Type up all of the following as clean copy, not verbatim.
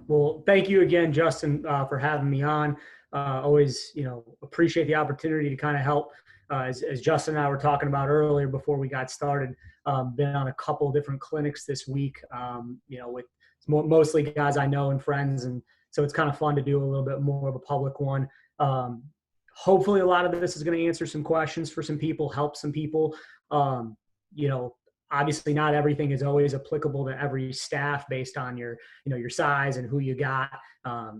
Well, thank you again, Justin, for having me on. Always, appreciate the opportunity to kind of help. As Justin and I were talking about earlier before we got started, been on a couple different clinics this week. With mostly guys I know and friends, and so it's kind of fun to do a little bit more of a public one. Um, Hopefully, a lot of this is going to answer some questions for some people, help some people. Um, you know, Obviously, not everything is always applicable to every staff based on your size and who you got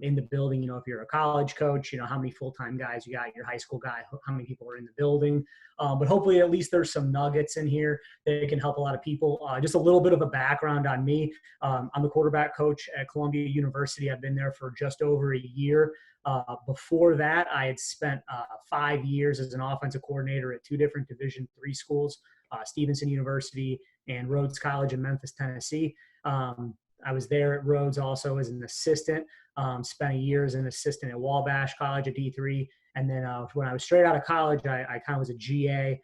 in the building. If you're a college coach, how many full-time guys you got, your high school guy, how many people are in the building. But hopefully at least there's some nuggets in here that can help a lot of people. Just a little bit of a background on me. I'm the quarterback coach at Columbia University. I've been there for just over a year. Before that, I had spent 5 years as an offensive coordinator at two different Division III schools, Stevenson University and Rhodes College in Memphis, Tennessee. I was there at Rhodes also as an assistant, spent a year as an assistant at Wabash College at D3. And then when I was straight out of college, I kind of was a GA,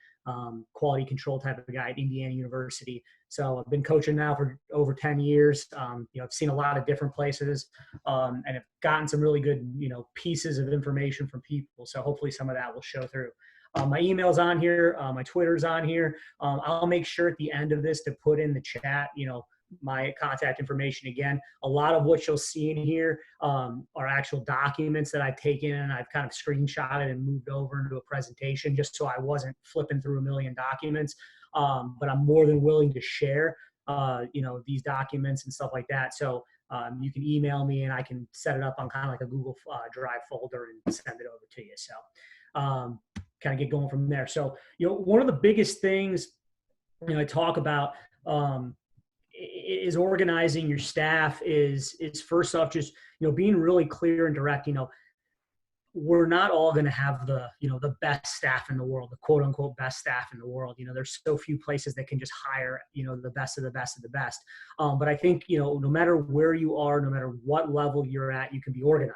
quality control type of guy at Indiana University. So I've been coaching now for over 10 years. I've seen a lot of different places and have gotten some really good, pieces of information from people. So hopefully some of that will show through. My email's on here. My Twitter's on here. I'll make sure at the end of this to put in the chat, my contact information again. A lot of what you'll see in here are actual documents that I've taken and I've kind of screenshotted and moved over into a presentation just so I wasn't flipping through a million documents. But I'm more than willing to share, these documents and stuff like that. So you can email me and I can set it up on kind of like a Google Drive folder and send it over to you. So kind of get going from there. So, one of the biggest things, I talk about is organizing your staff is first off, just, being really clear and direct. We're not all going to have the best staff in the world, the quote unquote best staff in the world. There's so few places that can just hire, the best of the best of the best. But I think, no matter where you are, no matter what level you're at, you can be organized.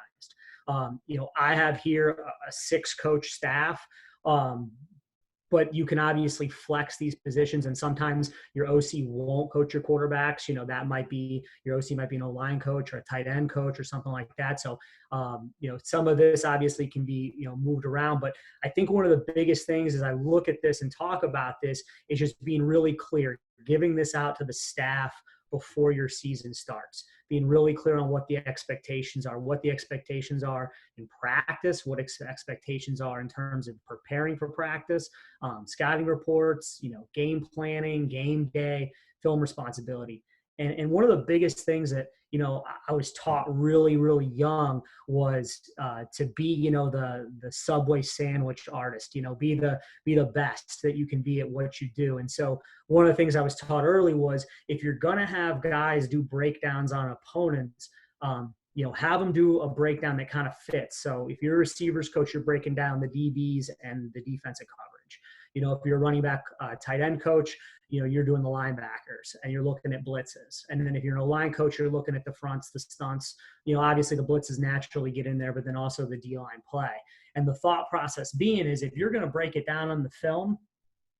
I have here a 6-coach staff. But you can obviously flex these positions, and sometimes your OC won't coach your quarterbacks. That might be your OC might be an O-line coach or a tight end coach or something like that. So, some of this obviously can be, moved around. But I think one of the biggest things as I look at this and talk about this is just being really clear, giving this out to the staff before your season starts, being really clear on what the expectations are in practice, what expectations are in terms of preparing for practice, scouting reports, game planning, game day, film responsibility. And one of the biggest things that, I was taught really, really young was to be, the Subway sandwich artist, be the best that you can be at what you do. And so one of the things I was taught early was if you're going to have guys do breakdowns on opponents, have them do a breakdown that kind of fits. So if you're a receivers coach, you're breaking down the DBs and the defensive coverage. If you're a running back tight end coach, you're doing the linebackers and you're looking at blitzes. And then if you're a line coach, you're looking at the fronts, the stunts. Obviously the blitzes naturally get in there, but then also the D-line play. And the thought process being is if you're going to break it down on the film,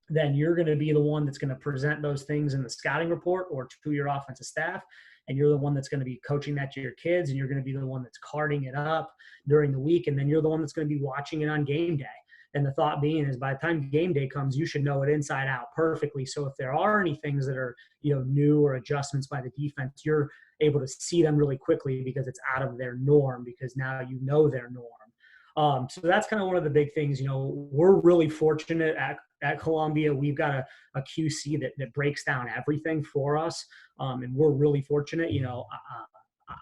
then you're going to be the one that's going to present those things in the scouting report or to your offensive staff. And you're the one that's going to be coaching that to your kids, and you're going to be the one that's carting it up during the week. And then you're the one that's going to be watching it on game day. And the thought being is by the time game day comes, you should know it inside out perfectly. So if there are any things that are, new or adjustments by the defense, you're able to see them really quickly because it's out of their norm, because now you know their norm. So that's kind of one of the big things. We're really fortunate at Columbia. We've got a QC that breaks down everything for us. And we're really fortunate.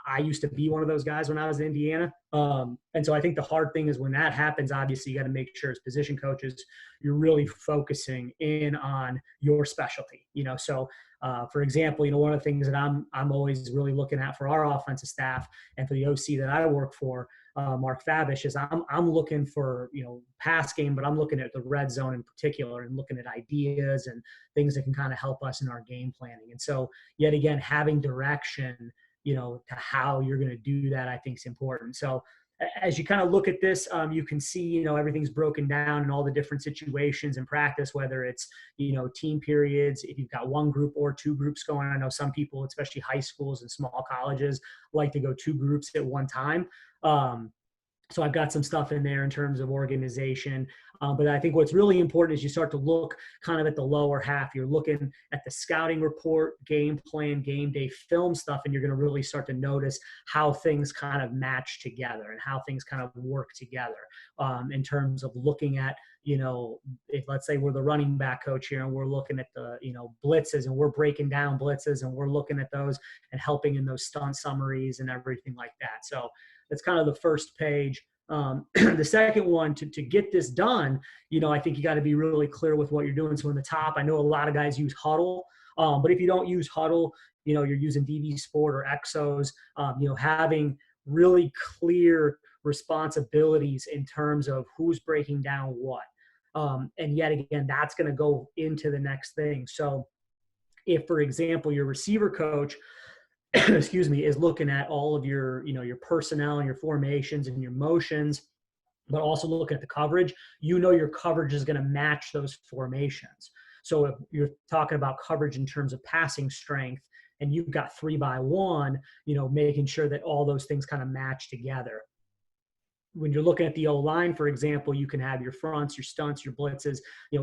I used to be one of those guys when I was in Indiana. And so I think the hard thing is when that happens, obviously you got to make sure as position coaches, you're really focusing in on your specialty, So for example, one of the things that I'm always really looking at for our offensive staff and for the OC that I work for, Mark Fabish, is I'm looking for, pass game, but I'm looking at the red zone in particular and looking at ideas and things that can kind of help us in our game planning. And so yet again, having direction, to how you're going to do that, I think is important. So, as you kind of look at this, you can see, everything's broken down in all the different situations in practice, whether it's, team periods, if you've got one group or two groups going. I know some people, especially high schools and small colleges, like to go two groups at one time. So I've got some stuff in there in terms of organization. But I think what's really important is you start to look kind of at the lower half. You're looking at the scouting report, game plan, game day film stuff, and you're going to really start to notice how things kind of match together and how things kind of work together in terms of looking at, if let's say we're the running back coach here and we're looking at the, blitzes, and we're breaking down blitzes and we're looking at those and helping in those stunt summaries and everything like that. So that's kind of the first page. The second one, to get this done, I think you got to be really clear with what you're doing. So in the top, I know a lot of guys use Huddle, but if you don't use Huddle, you're using DV Sport or Exos, having really clear responsibilities in terms of who's breaking down what. And yet again, that's going to go into the next thing. So if, for example, your receiver coach excuse me, is looking at all of your, your personnel and your formations and your motions, but also looking at the coverage, your coverage is going to match those formations. So if you're talking about coverage in terms of passing strength and you've got 3-by-1, making sure that all those things kind of match together. When you're looking at the O-line, for example, you can have your fronts, your stunts, your blitzes,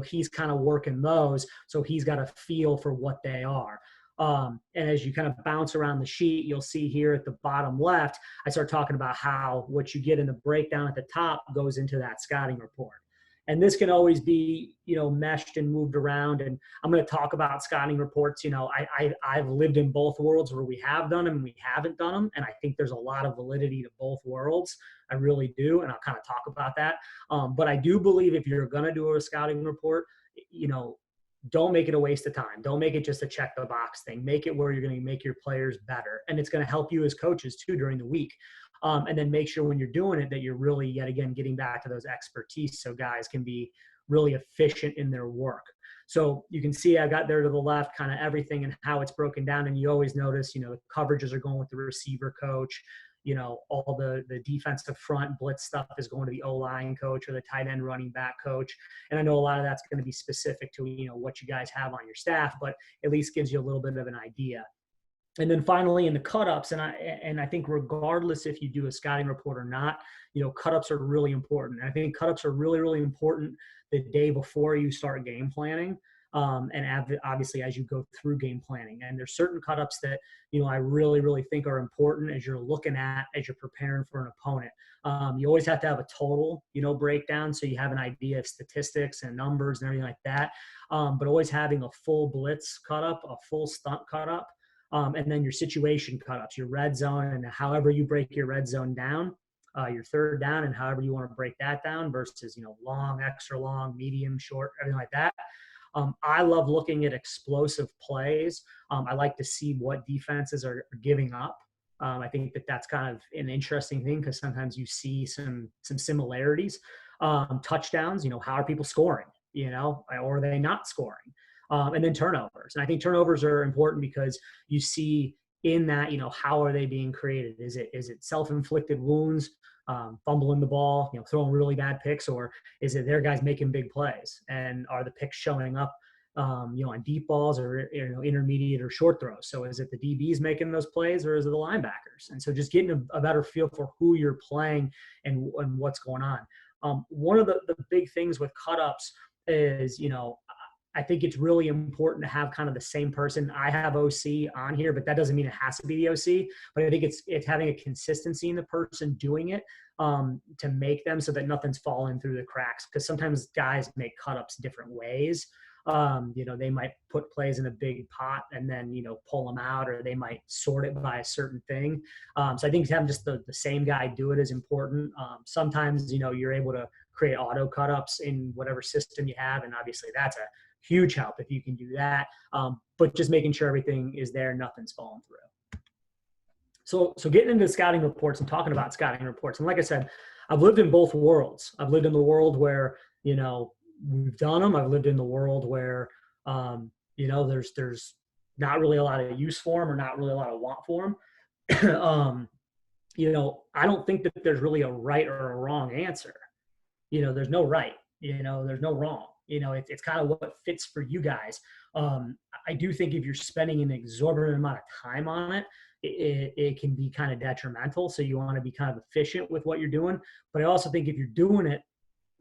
he's kind of working those. So he's got a feel for what they are. And as you kind of bounce around the sheet, you'll see here at the bottom left, I start talking about how what you get in the breakdown at the top goes into that scouting report. And this can always be, meshed and moved around. And I'm going to talk about scouting reports. I've lived in both worlds where we have done them and we haven't done them. And I think there's a lot of validity to both worlds. I really do. And I'll kind of talk about that. But I do believe if you're going to do a scouting report, don't make it a waste of time. Don't make it just a check the box thing. Make it where you're going to make your players better. And it's going to help you as coaches too during the week. And then make sure when you're doing it that you're really, yet again, getting back to those expertise so guys can be really efficient in their work. So you can see I got there to the left, kind of everything and how it's broken down. And you always notice, the coverages are going with the receiver coach. All the defensive front blitz stuff is going to the O-line coach or the tight end running back coach. And I know a lot of that's going to be specific to, what you guys have on your staff, but at least gives you a little bit of an idea. And then finally in the cut-ups, and I think regardless if you do a scouting report or not, cut-ups are really important. And I think cut-ups are really, really important the day before you start game planning. And obviously as you go through game planning. And there's certain cut-ups that, I really, really think are important as you're looking at, as you're preparing for an opponent. You always have to have a total, breakdown. So you have an idea of statistics and numbers and everything like that. But always having a full blitz cut-up, a full stunt cut-up, and then your situation cut-ups, your red zone, and however you break your red zone down, your third down, and however you want to break that down versus, long, extra long, medium, short, everything like that. I love looking at explosive plays. I like to see what defenses are giving up. I think that's kind of an interesting thing because sometimes you see some similarities. Touchdowns, how are people scoring, or are they not scoring? And then turnovers. And I think turnovers are important because you see in that, how are they being created? Is it self-inflicted wounds, fumbling the ball, throwing really bad picks, or is it their guys making big plays? And are the picks showing up, on deep balls or, intermediate or short throws? So is it the DBs making those plays or is it the linebackers? And so just getting a better feel for who you're playing and what's going on. One of the big things with cut-ups is, I think it's really important to have kind of the same person. I have OC on here, but that doesn't mean it has to be the OC. But I think it's having a consistency in the person doing it to make them so that nothing's falling through the cracks. Because sometimes guys make cut-ups different ways. They might put plays in a big pot and then, pull them out, or they might sort it by a certain thing. So I think having just the same guy do it is important. Sometimes, you're able to create auto cut-ups in whatever system you have. And obviously that's a huge help if you can do that. But just making sure everything is there, nothing's falling through. So getting into scouting reports and talking about scouting reports. And like I said, I've lived in both worlds. I've lived in the world where, we've done them. I've lived in the world where, there's not really a lot of use for them or not really a lot of want for them. I don't think that there's really a right or a wrong answer. There's no right, there's no wrong. It's kind of what fits for you guys. I do think if you're spending an exorbitant amount of time on it, it can be kind of detrimental. So you want to be kind of efficient with what you're doing. But I also think if you're doing it,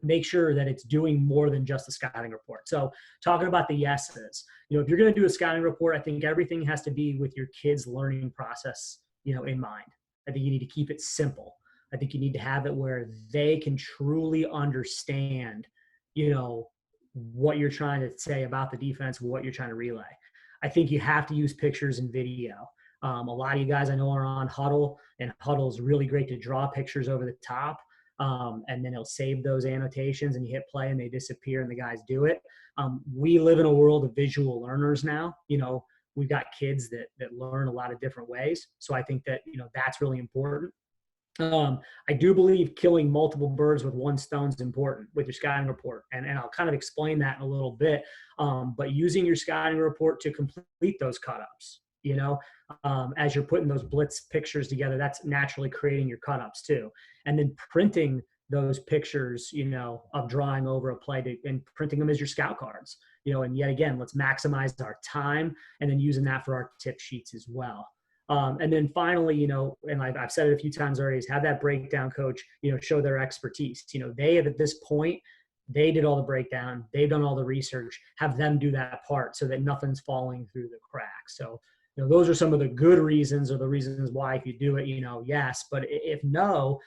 make sure that it's doing more than just a scouting report. So talking about the yeses, if you're going to do a scouting report, I think everything has to be with your kids' learning process, in mind. I think you need to keep it simple. I think you need to have it where they can truly understand, what you're trying to say about the defense, what you're trying to relay. I think you have to use pictures and video. A lot of you guys I know are on Huddle, and Huddle is really great to draw pictures over the top. And then it'll save those annotations and you hit play and they disappear and the guys do it. We live in a world of visual learners now. We've got kids that learn a lot of different ways. So I think that, that's really important. I do believe killing multiple birds with one stone is important with your scouting report. And I'll kind of explain that in a little bit. But using your scouting report to complete those cut-ups, as you're putting those blitz pictures together, that's naturally creating your cut-ups too. And then printing those pictures, of drawing over a play and printing them as your scout cards, and yet again, let's maximize our time and then using that for our tip sheets as well. And then finally, and I've said it a few times already, is have that breakdown coach, show their expertise. They have at this point, they did all the breakdown, they've done all the research, have them do that part so that nothing's falling through the cracks. So, those are some of the good reasons or the reasons why if you do it, yes. But if no,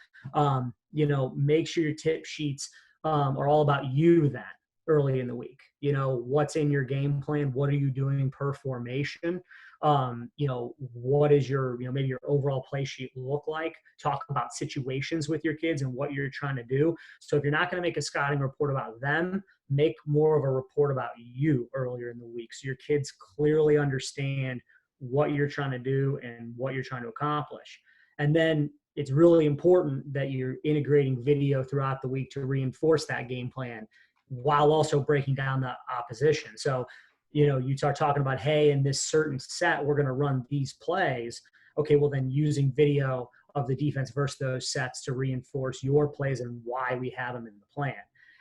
make sure your tip sheets are all about you then early in the week. What's in your game plan? What are you doing per formation? What is your, maybe your overall play sheet look like? Talk about situations with your kids and what you're trying to do. So if you're not going to make a scouting report about them, make more of a report about you earlier in the week. So your kids clearly understand what you're trying to do and what you're trying to accomplish. And then it's really important that you're integrating video throughout the week to reinforce that game plan while also breaking down the opposition. So, you start talking about, hey, in this certain set, we're going to run these plays. Okay, well then using video of the defense versus those sets to reinforce your plays and why we have them in the plan.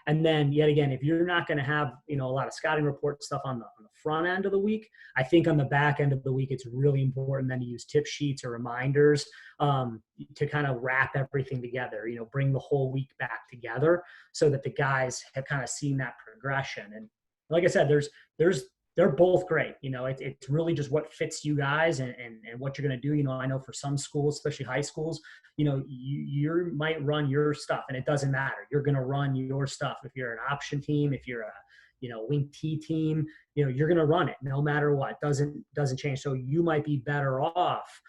And then yet again, if you're not going to have, a lot of scouting report stuff on the front end of the week, I think on the back end of the week, it's really important then to use tip sheets or reminders to kind of wrap everything together, bring the whole week back together so that the guys have kind of seen that progression. And like I said, they're both great. It's really just what fits you guys and what you're going to do. I know for some schools, especially high schools, you might run your stuff and it doesn't matter. You're going to run your stuff. If you're an option team, if you're a, wing T team, you're going to run it no matter what. Doesn't change. So you might be better off,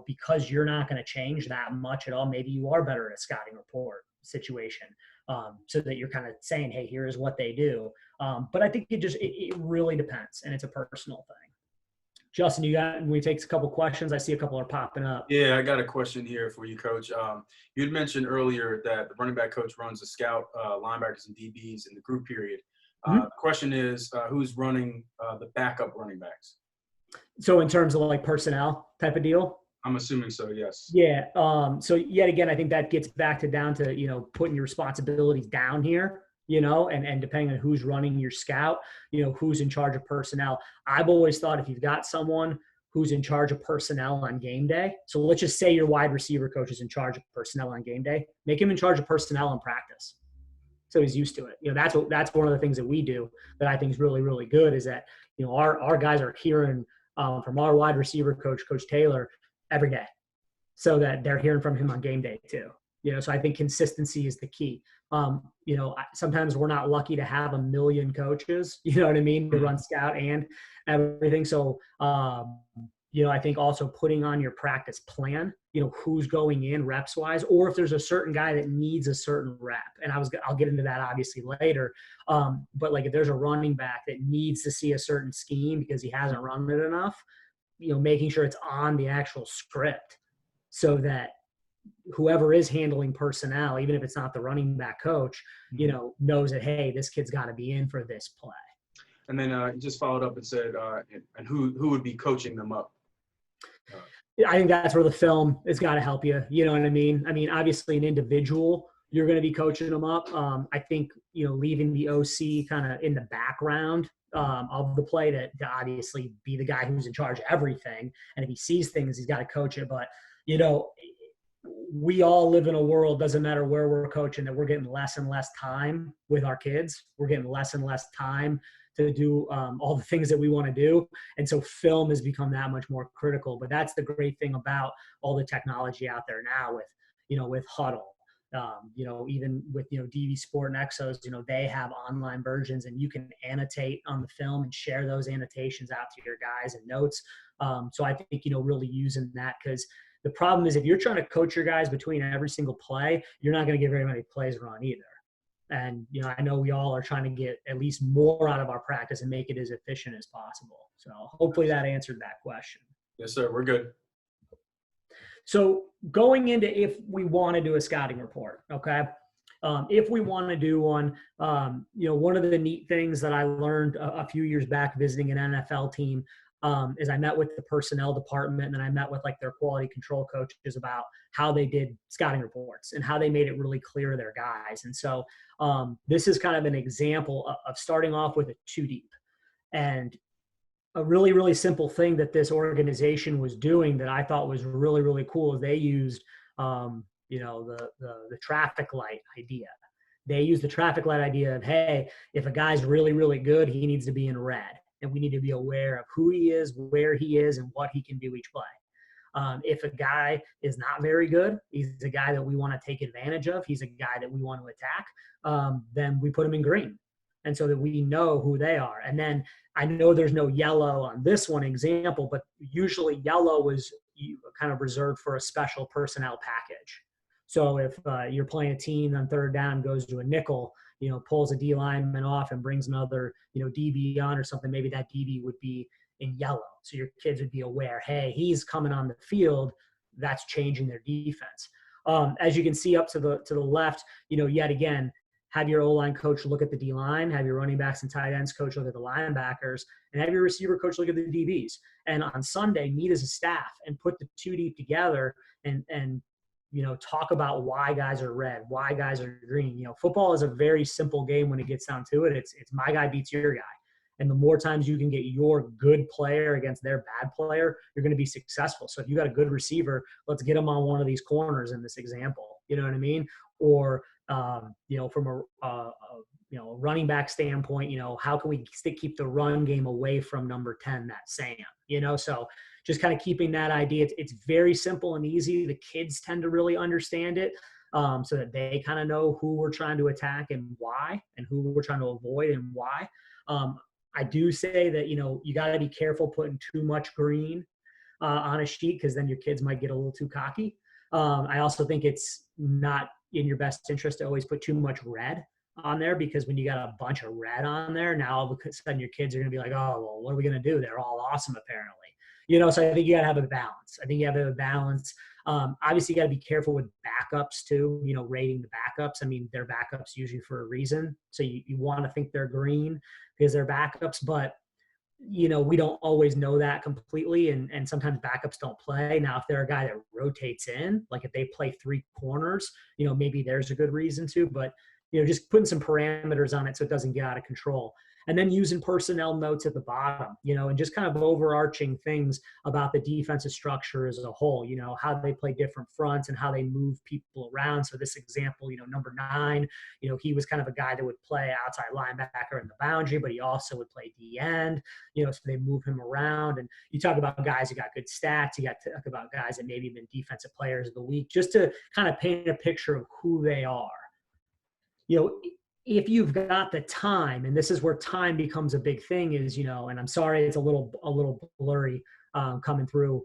because you're not going to change that much at all. Maybe you are better at a scouting report situation. So that you're kind of saying, hey, here's what they do. But I think it really depends, and it's a personal thing. Justin, we take a couple questions. I see a couple are popping up. Yeah, I got a question here for you, Coach. You had mentioned earlier that the running back coach runs the scout, linebackers, and DBs in the group period. The question is, who's running the backup running backs? So in terms of like personnel type of deal? I'm assuming so, yes. Yeah. So yet again, I think that gets down to, putting your responsibilities down here, and depending on who's running your scout, who's in charge of personnel. I've always thought if you've got someone who's in charge of personnel on game day, so let's just say your wide receiver coach is in charge of personnel on game day, make him in charge of personnel in practice. So he's used to it. That's one of the things that we do that I think is really, really good is that, our guys are hearing from our wide receiver coach, Coach Taylor, every day, so that they're hearing from him on game day too. So I think consistency is the key. Sometimes we're not lucky to have a million coaches, to run scout and everything. So, I think also putting on your practice plan, who's going in reps wise, or if there's a certain guy that needs a certain rep. And I'll get into that obviously later. But like if there's a running back that needs to see a certain scheme because he hasn't run it enough, making sure it's on the actual script so that whoever is handling personnel, even if it's not the running back coach, knows that, hey, this kid's got to be in for this play. And then just followed up and said, and who would be coaching them up? I think that's where the film has got to help you. You know what I mean? I mean, obviously, an individual, you're going to be coaching them up. I think, leaving the OC kind of in the background of the play to obviously be the guy who's in charge of everything. And if he sees things, he's got to coach it. But, you know, we all live in a world, doesn't matter where we're coaching, that we're getting less and less time with our kids. We're getting less and less time to do all the things that we want to do. And so film has become that much more critical. But that's the great thing about all the technology out there now with Huddle, even with, DV Sport and Exos, they have online versions and you can annotate on the film and share those annotations out to your guys and notes. So I think, really using that, because the problem is if you're trying to coach your guys between every single play, you're not going to get very many plays run either. And, I know we all are trying to get at least more out of our practice and make it as efficient as possible. So hopefully that answered that question. Yes, sir. We're good. So going into if we want to do a scouting report, okay? If we want to do one, one of the neat things that I learned a few years back visiting an NFL team is I met with the personnel department and I met with like their quality control coaches about how they did scouting reports and how they made it really clear to their guys. And so this is kind of an example of starting off with a 2 deep. And a really, really simple thing that this organization was doing that I thought was really, really cool is they used, the traffic light idea. They used the traffic light idea of, hey, if a guy's really, really good, he needs to be in red. And we need to be aware of who he is, where he is, and what he can do each play. If a guy is not very good, he's a guy that we want to take advantage of, he's a guy that we want to attack, then we put him in green. And so that we know who they are. And then I know there's no yellow on this one example, but usually yellow was kind of reserved for a special personnel package. So if you're playing a team on third down, goes to a nickel, pulls a D lineman off and brings another, DB on or something, maybe that DB would be in yellow. So your kids would be aware, hey, he's coming on the field. That's changing their defense. As you can see up to the left, yet again, have your O-line coach look at the D-line, have your running backs and tight ends coach look at the linebackers, and have your receiver coach look at the DBs. And on Sunday, meet as a staff and put the 2 deep together and talk about why guys are red, why guys are green. Football is a very simple game when it gets down to it. It's my guy beats your guy. And the more times you can get your good player against their bad player, you're going to be successful. So if you got a good receiver, let's get him on one of these corners in this example. You know what I mean? Or, from a running back standpoint, how can we keep the run game away from number 10, that Sam, so just kind of keeping that idea. It's very simple and easy. The kids tend to really understand it so that they kind of know who we're trying to attack and why, and who we're trying to avoid and why. I do say that, you got to be careful putting too much green on a sheet, because then your kids might get a little too cocky. I also think it's not in your best interest to always put too much red on there, because when you got a bunch of red on there, now all of a sudden your kids are going to be like, oh, well, what are we going to do? They're all awesome, apparently. So I think you got to have a balance. I think you have to have a balance. Obviously, you got to be careful with backups too, rating the backups. I mean, they're backups usually for a reason. So you want to think they're green because they're backups, but we don't always know that completely. And sometimes backups don't play. Now, if they're a guy that rotates in, like if they play 3 corners, maybe there's a good reason to, but, just putting some parameters on it so it doesn't get out of control. And then using personnel notes at the bottom, and just kind of overarching things about the defensive structure as a whole, how they play different fronts and how they move people around. So this example, number 9, he was kind of a guy that would play outside linebacker in the boundary, but he also would play D end, so they move him around. And you talk about guys who got good stats, you got to talk about guys that maybe been defensive players of the week, just to kind of paint a picture of who they are. If you've got the time, and this is where time becomes a big thing, is, and I'm sorry, it's a little blurry coming through.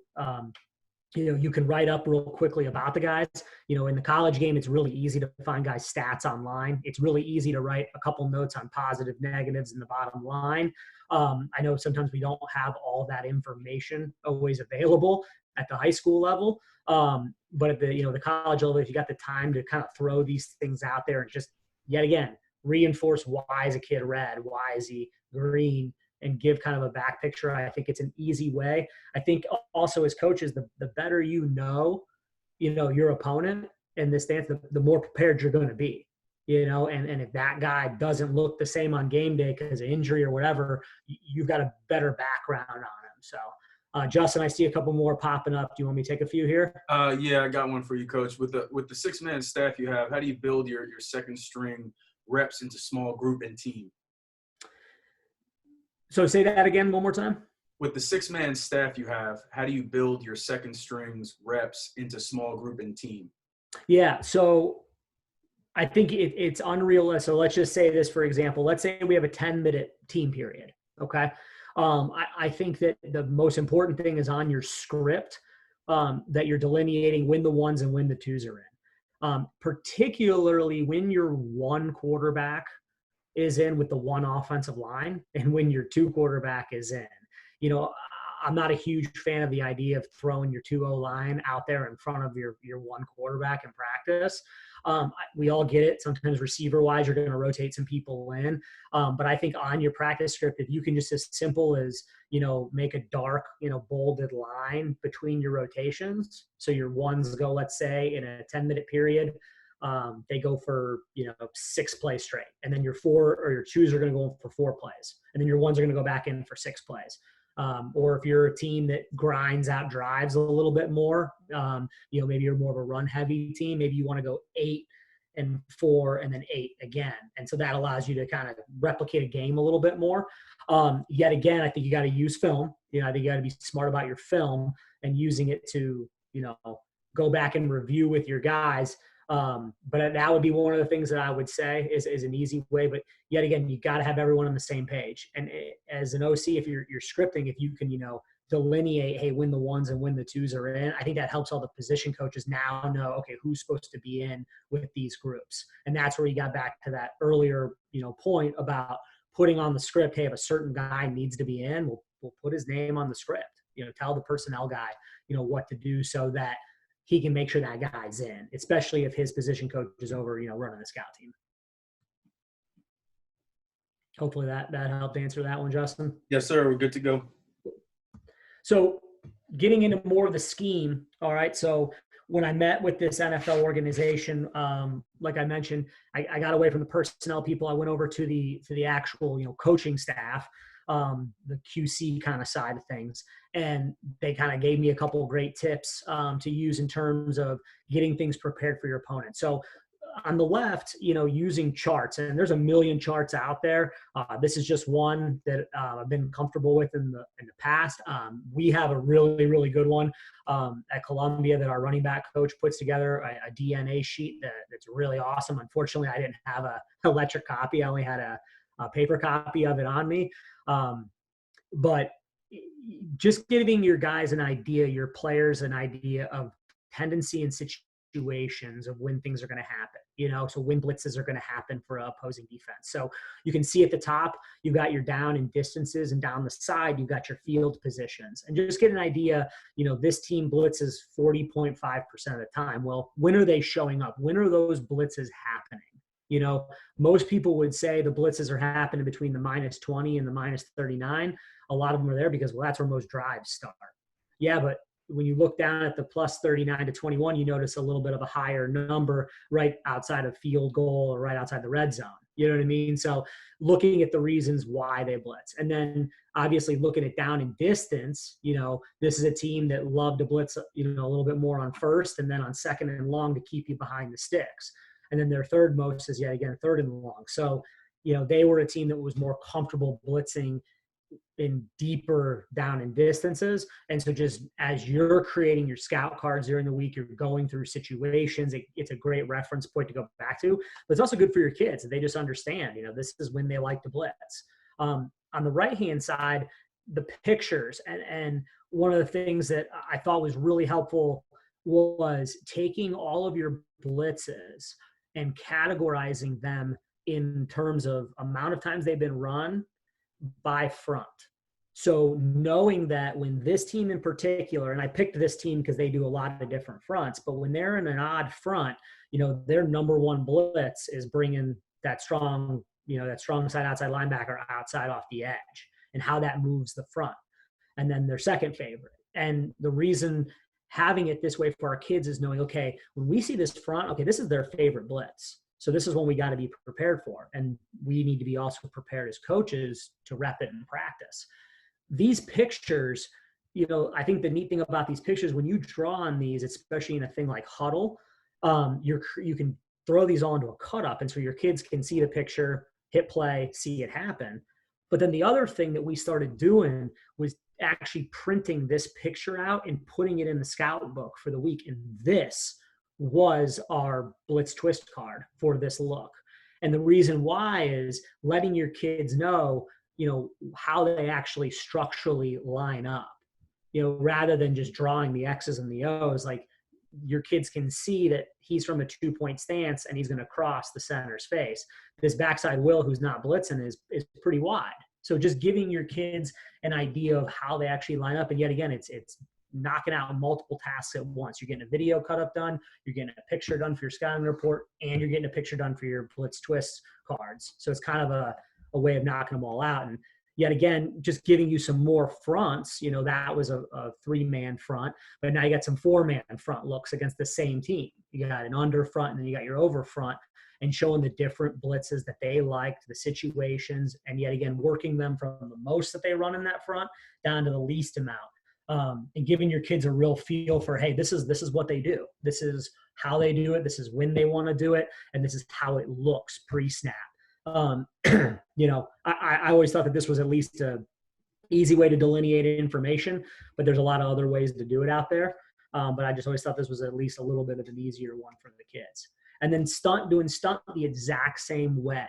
You can write up real quickly about the guys. In the college game, it's really easy to find guys' stats online. It's really easy to write a couple notes on positive, negatives in the bottom line. I know sometimes we don't have all that information always available at the high school level. But at the college level, if you got the time to kind of throw these things out there and just, yet again, reinforce why is a kid red, why is he green, and give kind of a back picture. I think it's an easy way. I think also as coaches, the better your opponent in this stance, the more prepared you're going to be. And if that guy doesn't look the same on game day because of injury or whatever, you've got a better background on him. So, Justin, I see a couple more popping up. Do you want me to take a few here? Yeah, I got one for you, Coach. With the 6-man staff you have, how do you build your second string reps into small group and team? So say that again one more time. With the 6-man staff you have, how do you build your second strings reps into small group and team? Yeah, so I think it's unrealistic. So let's just say this, for example. Let's say we have a 10-minute team period, okay? I think that the most important thing is on your script that you're delineating when the ones and when the twos are in. Particularly when your one quarterback is in with the one offensive line and when your two quarterback is in. I'm not a huge fan of the idea of throwing your 2-0 line out there in front of your one quarterback in practice. We all get it. Sometimes receiver-wise, you're going to rotate some people in. But I think on your practice script, if you can just as simple as, make a dark, bolded line between your rotations. So your ones go, let's say, in a 10-minute period, they go for 6 plays straight, and then your 4 or your 2s are going to go for 4 plays, and then your ones are going to go back in for 6 plays. Or if you're a team that grinds out drives a little bit more, maybe you're more of a run heavy team. Maybe you want to go 8 and 4 and then 8 again, and so that allows you to kind of replicate a game a little bit more. Yet again, I think you got to use film. I think you got to be smart about your film and using it to go back and review with your guys. But that would be one of the things that I would say is an easy way. But yet again, you got to have everyone on the same page. And as an OC, if you're scripting, if you can, delineate, hey, when the ones and when the twos are in, I think that helps all the position coaches now know, okay, who's supposed to be in with these groups. And that's where you got back to that earlier, point about putting on the script, hey, if a certain guy needs to be in, we'll put his name on the script, tell the personnel guy, what to do so that he can make sure that guy's in, especially if his position coach is over, running the scout team. Hopefully that helped answer that one, Justin. Yes, sir. We're good to go. So getting into more of the scheme. All right. So when I met with this NFL organization, like I mentioned, I got away from the personnel people. I went over to the actual, coaching staff, the QC kind of side of things. And they kind of gave me a couple of great tips to use in terms of getting things prepared for your opponent. So on the left, using charts, and there's a million charts out there. This is just one that I've been comfortable with in the past. We have a really, really good one at Columbia that our running back coach puts together, a DNA sheet that's really awesome. Unfortunately, I didn't have an electric copy. I only had a paper copy of it on me. But just giving your guys an idea, your players an idea of tendency and situations of when things are going to happen, so when blitzes are going to happen for opposing defense. So you can see at the top, you've got your down and distances, and down the side, you've got your field positions. And just get an idea, this team blitzes 40.5% of the time. Well, when are they showing up? When are those blitzes happening? Most people would say the blitzes are happening between the -20 and the -39. A lot of them are there because, well, that's where most drives start. Yeah, but when you look down at the +39 to 21, you notice a little bit of a higher number right outside of field goal or right outside the red zone. You know what I mean? So looking at the reasons why they blitz. And then obviously looking at down in distance, this is a team that loved to blitz, a little bit more on first and then on second and long to keep you behind the sticks. And then their third most is, yet again, third and long. So, they were a team that was more comfortable blitzing in deeper down in distances. And so just as you're creating your scout cards during the week, you're going through situations, it's a great reference point to go back to. But it's also good for your kids. They just understand, this is when they like to blitz. On the right-hand side, the pictures. And one of the things that I thought was really helpful was taking all of your blitzes and categorizing them in terms of amount of times they've been run by front. So knowing that when this team in particular, and I picked this team because they do a lot of different fronts, but when they're in an odd front, their number one blitz is bringing that strong side outside linebacker outside off the edge. and how that moves the front. And then their second favorite. And the reason having it this way for our kids is knowing, okay, when we see this front, okay, this is their favorite blitz. So this is one we got to be prepared for. And we need to be also prepared as coaches to rep it in practice. These pictures, I think the neat thing about these pictures, when you draw on these, especially in a thing like huddle, you can throw these all into a cut up. And so your kids can see the picture, hit play, see it happen. But then the other thing that we started doing was actually printing this picture out and putting it in the scout book for the week. And this was our blitz twist card for this look. And the reason why is letting your kids know, how they actually structurally line up, rather than just drawing the X's and the O's. Like, your kids can see that he's from a 2-point stance and he's going to cross the center's face. This backside will, who's not blitzing, is pretty wide. So just giving your kids an idea of how they actually line up. And yet again, it's knocking out multiple tasks at once. You're getting a video cut up done, you're getting a picture done for your scouting report, and you're getting a picture done for your blitz twist cards. So it's kind of a way of knocking them all out. And yet again, just giving you some more fronts. That was a 3-man front, but now you got some 4-man front looks against the same team. You got an under front, and then you got your over front, and showing the different blitzes that they liked, the situations, and yet again, working them from the most that they run in that front down to the least amount, and giving your kids a real feel for, hey, this is what they do. This is how they do it. This is when they want to do it. And this is how it looks pre-snap. I always thought that this was at least a easy way to delineate information, but there's a lot of other ways to do it out there. But I just always thought this was at least a little bit of an easier one for the kids. And then doing stunt the exact same way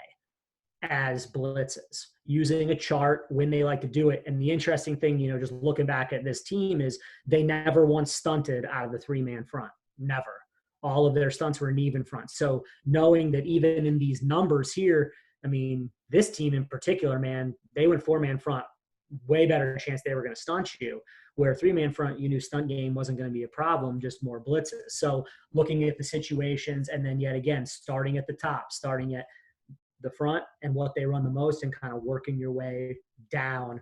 as blitzes, using a chart when they like to do it. And the interesting thing, just looking back at this team, is they never once stunted out of the 3-man front. Never. All of their stunts were an even front. So knowing that even in these numbers here, I mean, this team in particular, man, they went 4-man front, way better chance they were going to stunt you. Where 3-man front, you knew stunt game wasn't going to be a problem, just more blitzes. So looking at the situations, and then yet again, starting at the top, starting at the front and what they run the most, and kind of working your way down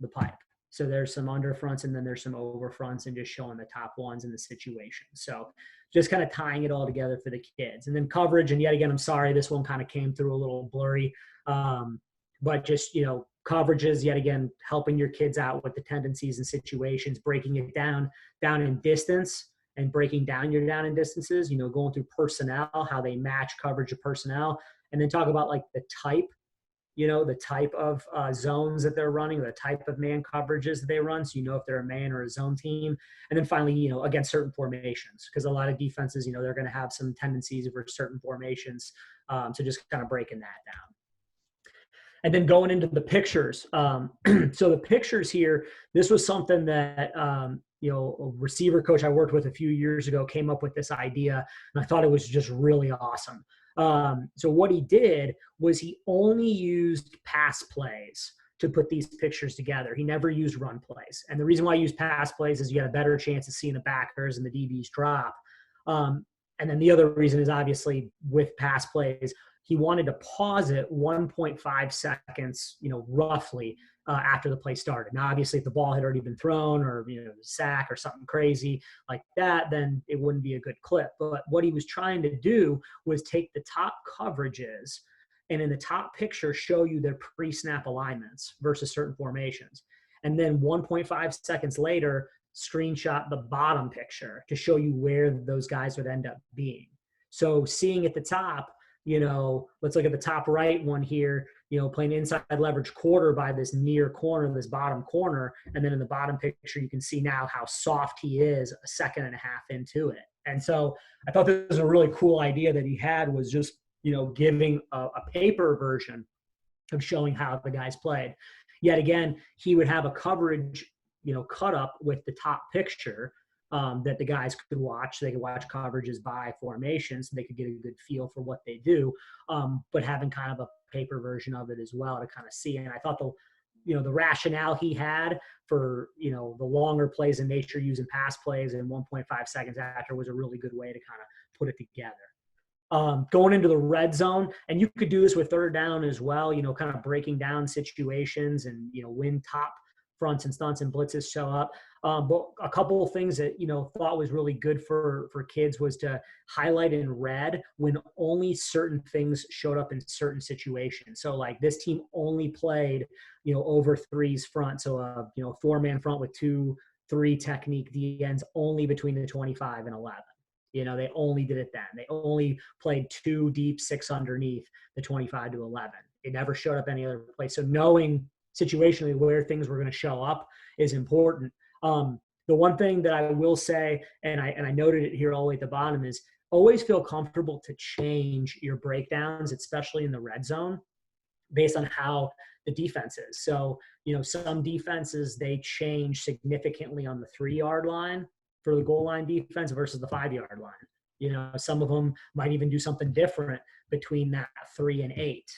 the pipe. So there's some under fronts, and then there's some over fronts, and just showing the top ones in the situation. So just kind of tying it all together for the kids. And then coverage, and yet again, I'm sorry, this one kind of came through a little blurry, but just, coverages, yet again, helping your kids out with the tendencies and situations, breaking it down in distance, and breaking down your down and distances, going through personnel, how they match coverage of personnel, and then talk about like the type of zones that they're running, the type of man coverages that they run. So, if they're a man or a zone team. And then finally, against certain formations, because a lot of defenses, they're going to have some tendencies for certain formations. So just kind of breaking that down. And then going into the pictures. So the pictures here, this was something that, a receiver coach I worked with a few years ago came up with this idea, and I thought it was just really awesome. So what he did was he only used pass plays to put these pictures together. He never used run plays. And the reason why I use pass plays is you got a better chance of seeing the backers and the DBs drop. And then the other reason is obviously with pass plays, he wanted to pause it 1.5 seconds, roughly after the play started. Now, obviously, if the ball had already been thrown or, sack or something crazy like that, then it wouldn't be a good clip. But what he was trying to do was take the top coverages and in the top picture show you their pre-snap alignments versus certain formations. And then 1.5 seconds later, screenshot the bottom picture to show you where those guys would end up being. So seeing at the top, let's look at the top right one here, playing inside leverage quarter by this near corner, this bottom corner. And then in the bottom picture, you can see now how soft he is a second and a half into it. And so I thought this was a really cool idea that he had, was just, giving a paper version of showing how the guys played. Yet again, he would have a coverage, cut up with the top picture that the guys could watch. So they could watch coverages by formation, so they could get a good feel for what they do, but having kind of a paper version of it as well to kind of see. And I thought the rationale he had for, the longer plays in nature using pass plays in 1.5 seconds after was a really good way to kind of put it together. Going into the red zone, and you could do this with third down as well, kind of breaking down situations and, when top fronts and stunts and blitzes show up. But a couple of things that, thought was really good for kids was to highlight in red when only certain things showed up in certain situations. So like this team only played, over threes front. So, a 4-man front with 2-3 technique D ends only between the 25 and 11. They only did it then. They only played 2 deep, 6 underneath the 25 to 11. It never showed up any other place. So knowing situationally where things were going to show up is important. The one thing that I will say, and I noted it here all the way at the bottom, is always feel comfortable to change your breakdowns, especially in the red zone, based on how the defense is. So, some defenses, they change significantly on the 3-yard line for the goal line defense versus the 5-yard line. Some of them might even do something different between that 3 and 8,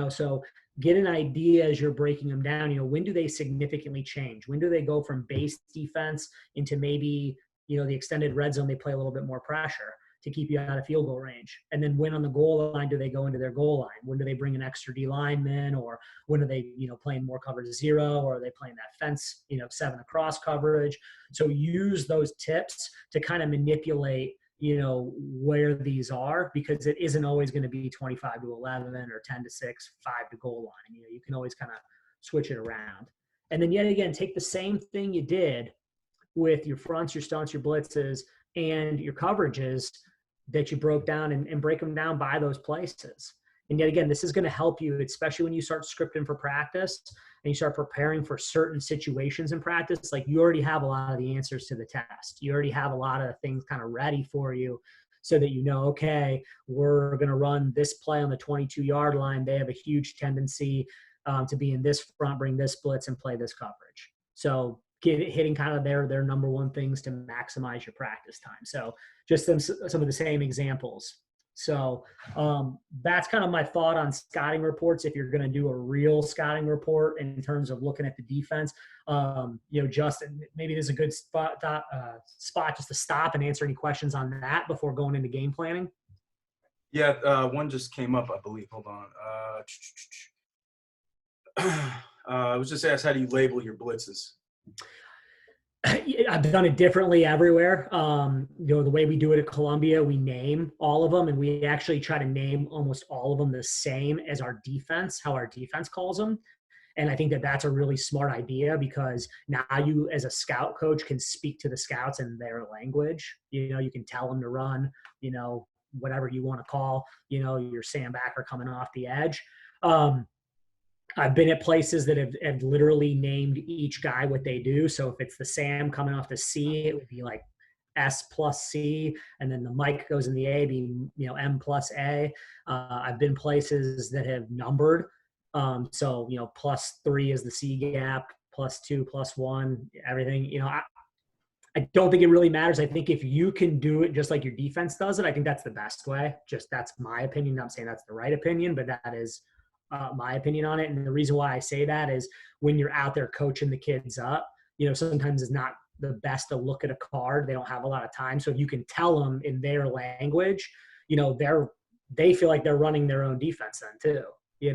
so get an idea as you're breaking them down, when do they significantly change? When do they go from base defense into maybe, the extended red zone, they play a little bit more pressure to keep you out of field goal range? And then when on the goal line do they go into their goal line? When do they bring an extra D lineman, or when are they, playing more coverage 0, or are they playing that fence, 7 across coverage? So use those tips to kind of manipulate, where these are, because it isn't always going to be 25 to 11 or 10 to 6, 5 to goal line. You can always kind of switch it around. And then yet again, take the same thing you did with your fronts, your stunts, your blitzes, and your coverages that you broke down and break them down by those places. And yet again, this is going to help you, especially when you start scripting for practice and you start preparing for certain situations in practice. Like, you already have a lot of the answers to the test. You already have a lot of things kind of ready for you, so that okay, we're going to run this play on the 22-yard line. They have a huge tendency to be in this front, bring this blitz, and play this coverage. So hitting kind of their number one things to maximize your practice time. So just some of the same examples. So that's kind of my thought on scouting reports. If you're going to do a real scouting report in terms of looking at the defense, Justin, maybe there's a good spot just to stop and answer any questions on that before going into game planning. Yeah, one just came up, I believe. Hold on. I was just asked, how do you label your blitzes? I've done it differently everywhere. The way we do it at Columbia, we name all of them, and we actually try to name almost all of them the same as our defense, how our defense calls them. And I think that that's a really smart idea, because now you, as a scout coach, can speak to the scouts in their language. You can tell them to run, whatever you want to call, your sandbacker coming off the edge. I've been at places that have literally named each guy what they do. So if it's the Sam coming off the C, it would be like S plus C, and then the Mike goes in the A, being M plus A. I've been places that have numbered. So +3 is the C gap, +2, +1, everything. I don't think it really matters. I think if you can do it just like your defense does it, I think that's the best way. Just that's my opinion. I'm saying that's the right opinion, but that is my opinion on it. And the reason why I say that is when you're out there coaching the kids up, sometimes it's not the best to look at a card. They don't have a lot of time. So if you can tell them in their language, they feel like they're running their own defense then too,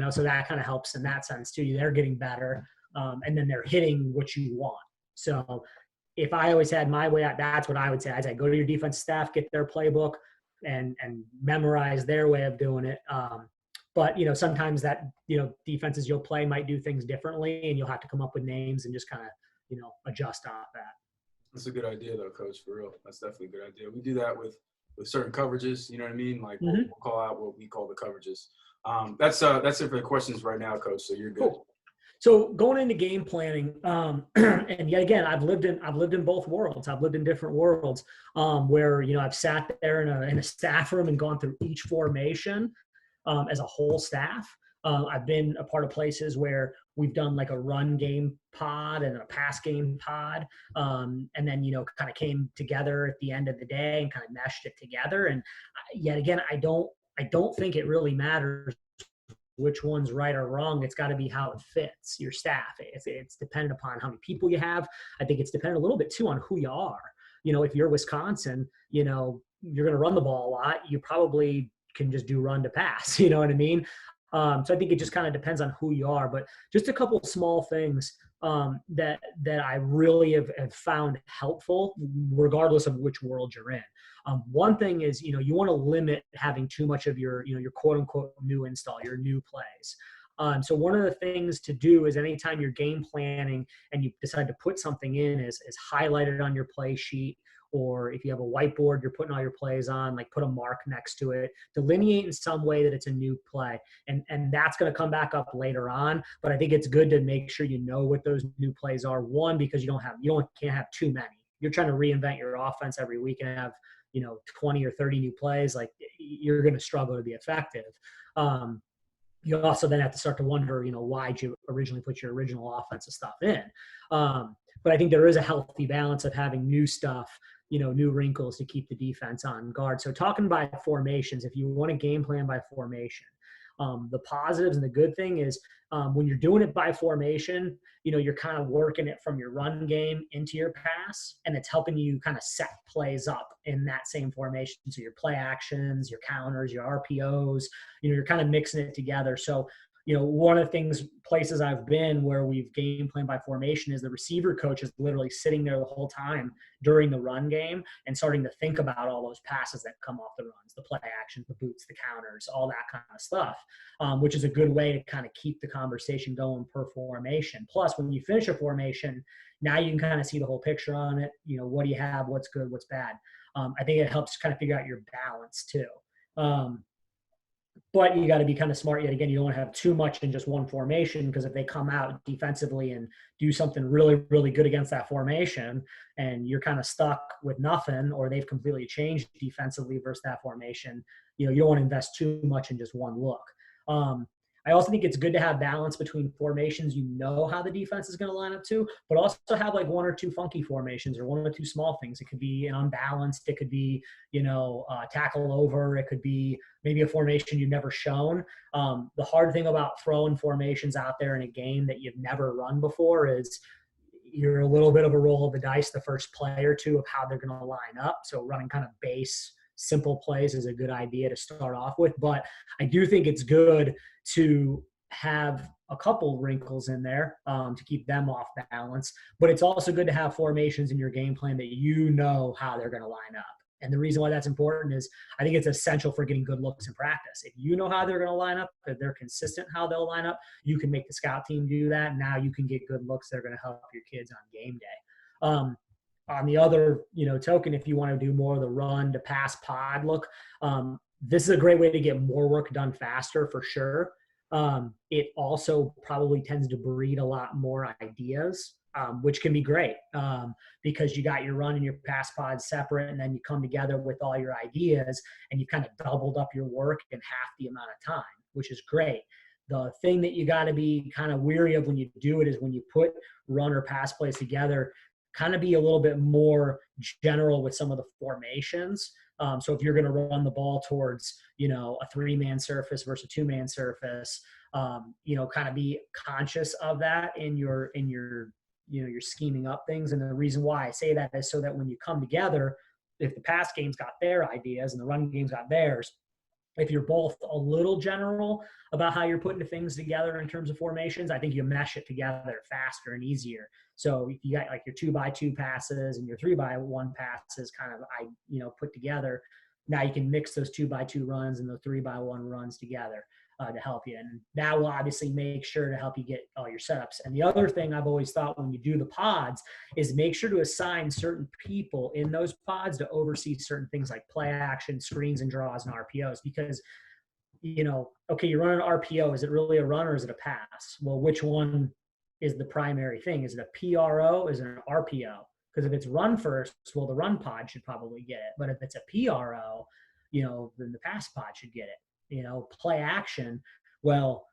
so that kind of helps in that sense too. They're getting better. And then they're hitting what you want. So if I always had my way out, that's what I would say. I'd say, go to your defense staff, get their playbook and memorize their way of doing it. But, sometimes that, defenses you'll play might do things differently, and you'll have to come up with names and just kind of, adjust off that. That's a good idea though, Coach, for real. That's definitely a good idea. We do that with certain coverages, you know what I mean? Like we'll call out what we call the coverages. That's it for the questions right now, Coach. So you're good. Cool. So going into game planning, and yet again, I've lived in both worlds. I've lived in different worlds where, I've sat there in a staff room and gone through each formation as a whole staff. I've been a part of places where we've done like a run game pod and a pass game pod. And then, kind of came together at the end of the day and kind of meshed it together. And yet again, I don't think it really matters which one's right or wrong. It's got to be how it fits your staff. It's dependent upon how many people you have. I think it's dependent a little bit too on who you are. If you're Wisconsin, you're going to run the ball a lot. You probably can just do run to pass. You know what I mean? So I think it just kind of depends on who you are, but just a couple of small things that I really have found helpful, regardless of which world you're in. One thing is, you want to limit having too much of your quote unquote new install, your new plays. So one of the things to do is anytime you're game planning and you decide to put something in is highlight it on your play sheet, or if you have a whiteboard you're putting all your plays on, like put a mark next to it, delineate in some way that it's a new play. And that's going to come back up later on. But I think it's good to make sure you know what those new plays are. One, because you can't have too many. You're trying to reinvent your offense every week and have 20 or 30 new plays. Like, you're going to struggle to be effective. You also then have to start to wonder, why'd you originally put your original offensive stuff in? But I think there is a healthy balance of having new stuff, new wrinkles to keep the defense on guard. So talking by formations, if you want to game plan by formation, the positives and the good thing is when you're doing it by formation, you're kind of working it from your run game into your pass, and it's helping you kind of set plays up in that same formation. So your play actions, your counters, your RPOs, you're kind of mixing it together. So one of the places I've been where we've game plan by formation is the receiver coach is literally sitting there the whole time during the run game and starting to think about all those passes that come off the runs, the play actions, the boots, the counters, all that kind of stuff, which is a good way to kind of keep the conversation going per formation. Plus, when you finish a formation, now you can kind of see the whole picture on it. What do you have? What's good? What's bad? I think it helps kind of figure out your balance too. But you got to be kind of smart. Yet again, you don't want to have too much in just one formation, because if they come out defensively and do something really, really good against that formation and you're kind of stuck with nothing, or they've completely changed defensively versus that formation, you don't want to invest too much in just one look. I also think it's good to have balance between formations how the defense is going to line up to, but also have like one or two funky formations or one or two small things. It could be an unbalanced, it could be, tackle over, it could be maybe a formation you've never shown. The hard thing about throwing formations out there in a game that you've never run before is you're a little bit of a roll of the dice the first play or two of how they're going to line up. So running kind of base, simple plays is a good idea to start off with. But I do think it's good to have a couple wrinkles in there to keep them off balance. But it's also good to have formations in your game plan that how they're going to line up. And the reason why that's important is I think it's essential for getting good looks in practice. If you know how they're going to line up, if they're consistent how they'll line up, you can make the scout team do that. Now you can get good looks that are going to help your kids on game day. On the other, token, if you want to do more of the run to pass pod look, this is a great way to get more work done faster for sure. It also probably tends to breed a lot more ideas, which can be great because you got your run and your pass pod separate, and then you come together with all your ideas and you kind of doubled up your work in half the amount of time, which is great. The thing that you got to be kind of weary of when you do it is when you put run or pass plays together, kind of be a little bit more general with some of the formations. So if you're going to run the ball towards, a 3-man surface versus a 2-man surface, kind of be conscious of that in your you're scheming up things. And the reason why I say that is so that when you come together, if the pass game's got their ideas and the run game's got theirs, if you're both a little general about how you're putting things together in terms of formations, I think you mesh it together faster and easier. So if you got like your 2x2 passes and your 3x1 passes kind of, put together, now you can mix those 2x2 runs and those 3x1 runs together to help you. And that will obviously make sure to help you get all your setups. And the other thing I've always thought when you do the pods is make sure to assign certain people in those pods to oversee certain things like play action, screens and draws, and RPOs. Because, okay, you run an RPO. Is it really a run or is it a pass? Well, which one is the primary thing? Is it a PRO? Is it an RPO? Because if it's run first, well, the run pod should probably get it. But if it's a PRO, then the pass pod should get it. Play action, well,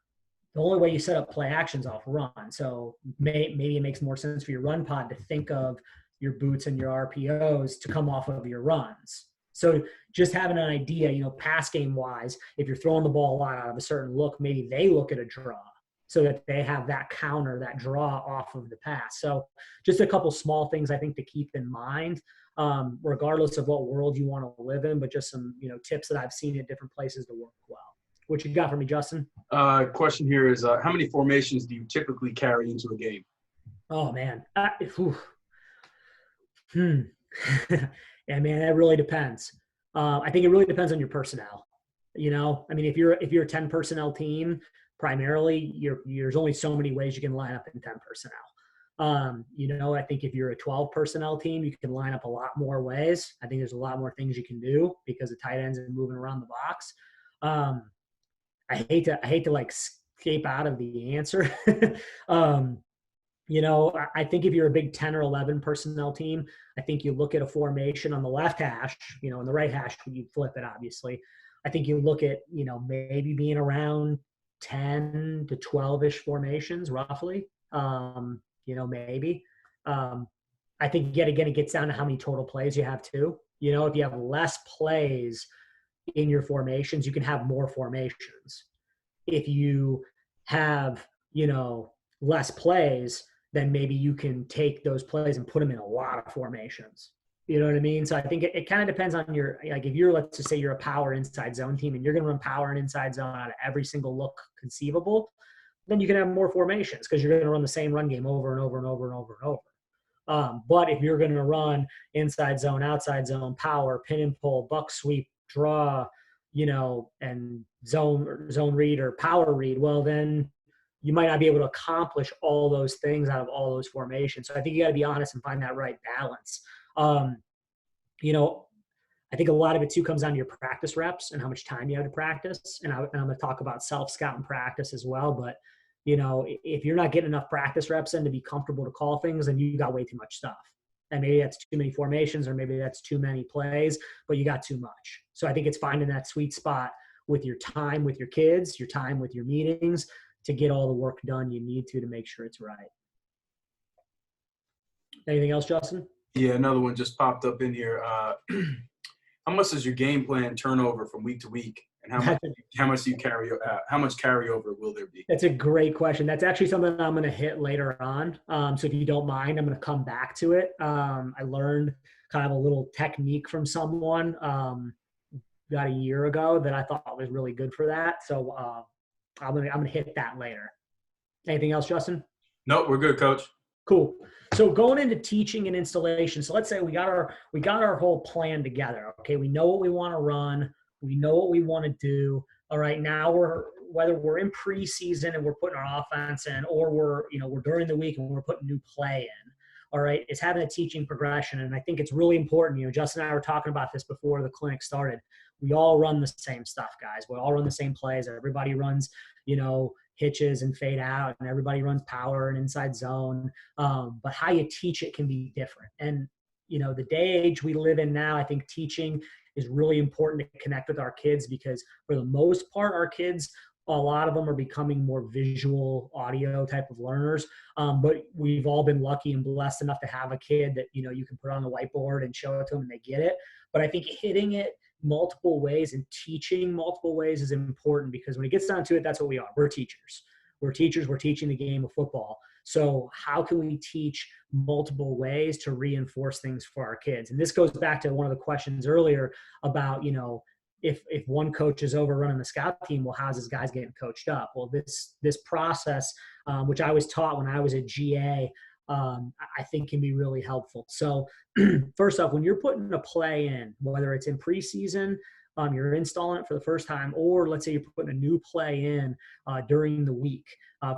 the only way you set up play actions off run. So maybe it makes more sense for your run pod to think of your boots and your RPOs to come off of your runs. So just having an idea, pass game wise, if you're throwing the ball a lot out of a certain look, maybe they look at a draw so that they have that counter, that draw off of the pass. So just a couple small things I think to keep in mind. regardless of what world you want to live in, but just some, tips that I've seen at different places to work well. What you got for me, Justin? Question here is, how many formations do you typically carry into a game? Oh man. Hmm. Yeah, man, that really depends. I think it really depends on your personnel. I mean, if you're a 10 personnel team, primarily, there's only so many ways you can line up in 10 personnel. I think if you're a 12 personnel team, you can line up a lot more ways. I think there's a lot more things you can do because the tight ends are moving around the box. Um, I hate to like escape out of the answer. um, I think if you're a big 10 or 11 personnel team, I think you look at a formation on the left hash, in the right hash, you flip it, obviously. I think you look at, maybe being around 10 to 12-ish formations, roughly, maybe. I think, yet again, it gets down to how many total plays you have, too. If you have less plays in your formations, you can have more formations. If you have, less plays, then maybe you can take those plays and put them in a lot of formations. You know what I mean? So I think it kind of depends on if you're, let's just say you're a power inside zone team and you're going to run power and inside zone out of every single look conceivable, then you can have more formations because you're going to run the same run game over and over and over and over and over. But if you're going to run inside zone, outside zone, power, pin and pull, buck sweep, draw, and zone read or power read, well, then you might not be able to accomplish all those things out of all those formations. So I think you got to be honest and find that right balance. Um, I think a lot of it too comes down to your practice reps and how much time you have to practice. And I'm going to talk about self-scout and practice as well. But, if you're not getting enough practice reps in to be comfortable to call things, then you got way too much stuff. And maybe that's too many formations or maybe that's too many plays, but you got too much. So I think it's finding that sweet spot with your time with your kids, your time with your meetings to get all the work done you need to make sure it's right. Anything else, Justin? Yeah, another one just popped up in here. How much does your game plan turn over from week to week, and how much do you carry? How much carryover will there be? That's a great question. That's actually something I'm going to hit later on. So if you don't mind, I'm going to come back to it. I learned kind of a little technique from someone about a year ago that I thought was really good for that. So I'm gonna hit that later. Anything else, Justin? Nope, we're good, Coach. Cool. So going into teaching and installation. So let's say we got our whole plan together. Okay, we know what we want to run. We know what we want to do. All right, now whether we're in preseason and we're putting our offense in, or we're during the week and we're putting new play in. All right, it's having a teaching progression, and I think it's really important. Justin and I were talking about this before the clinic started. We all run the same stuff, guys. We all run the same plays. Everybody runs, hitches and fade out, and everybody runs power and inside zone. But how you teach it can be different. And, the day age we live in now, I think teaching is really important to connect with our kids because for the most part, our kids, a lot of them are becoming more visual audio type of learners. But we've all been lucky and blessed enough to have a kid that, you can put on the whiteboard and show it to them and they get it. But I think hitting it multiple ways and teaching multiple ways is important because when it gets down to it, that's what we are. We're teachers. We're teachers. We're teaching the game of football. So how can we teach multiple ways to reinforce things for our kids? And this goes back to one of the questions earlier about, if one coach is over running the scout team, well, how's his guys getting coached up? Well, this process, which I was taught when I was at GA, I think can be really helpful. So first off, when you're putting a play in, whether it's in preseason, you're installing it for the first time, or let's say you're putting a new play in during the week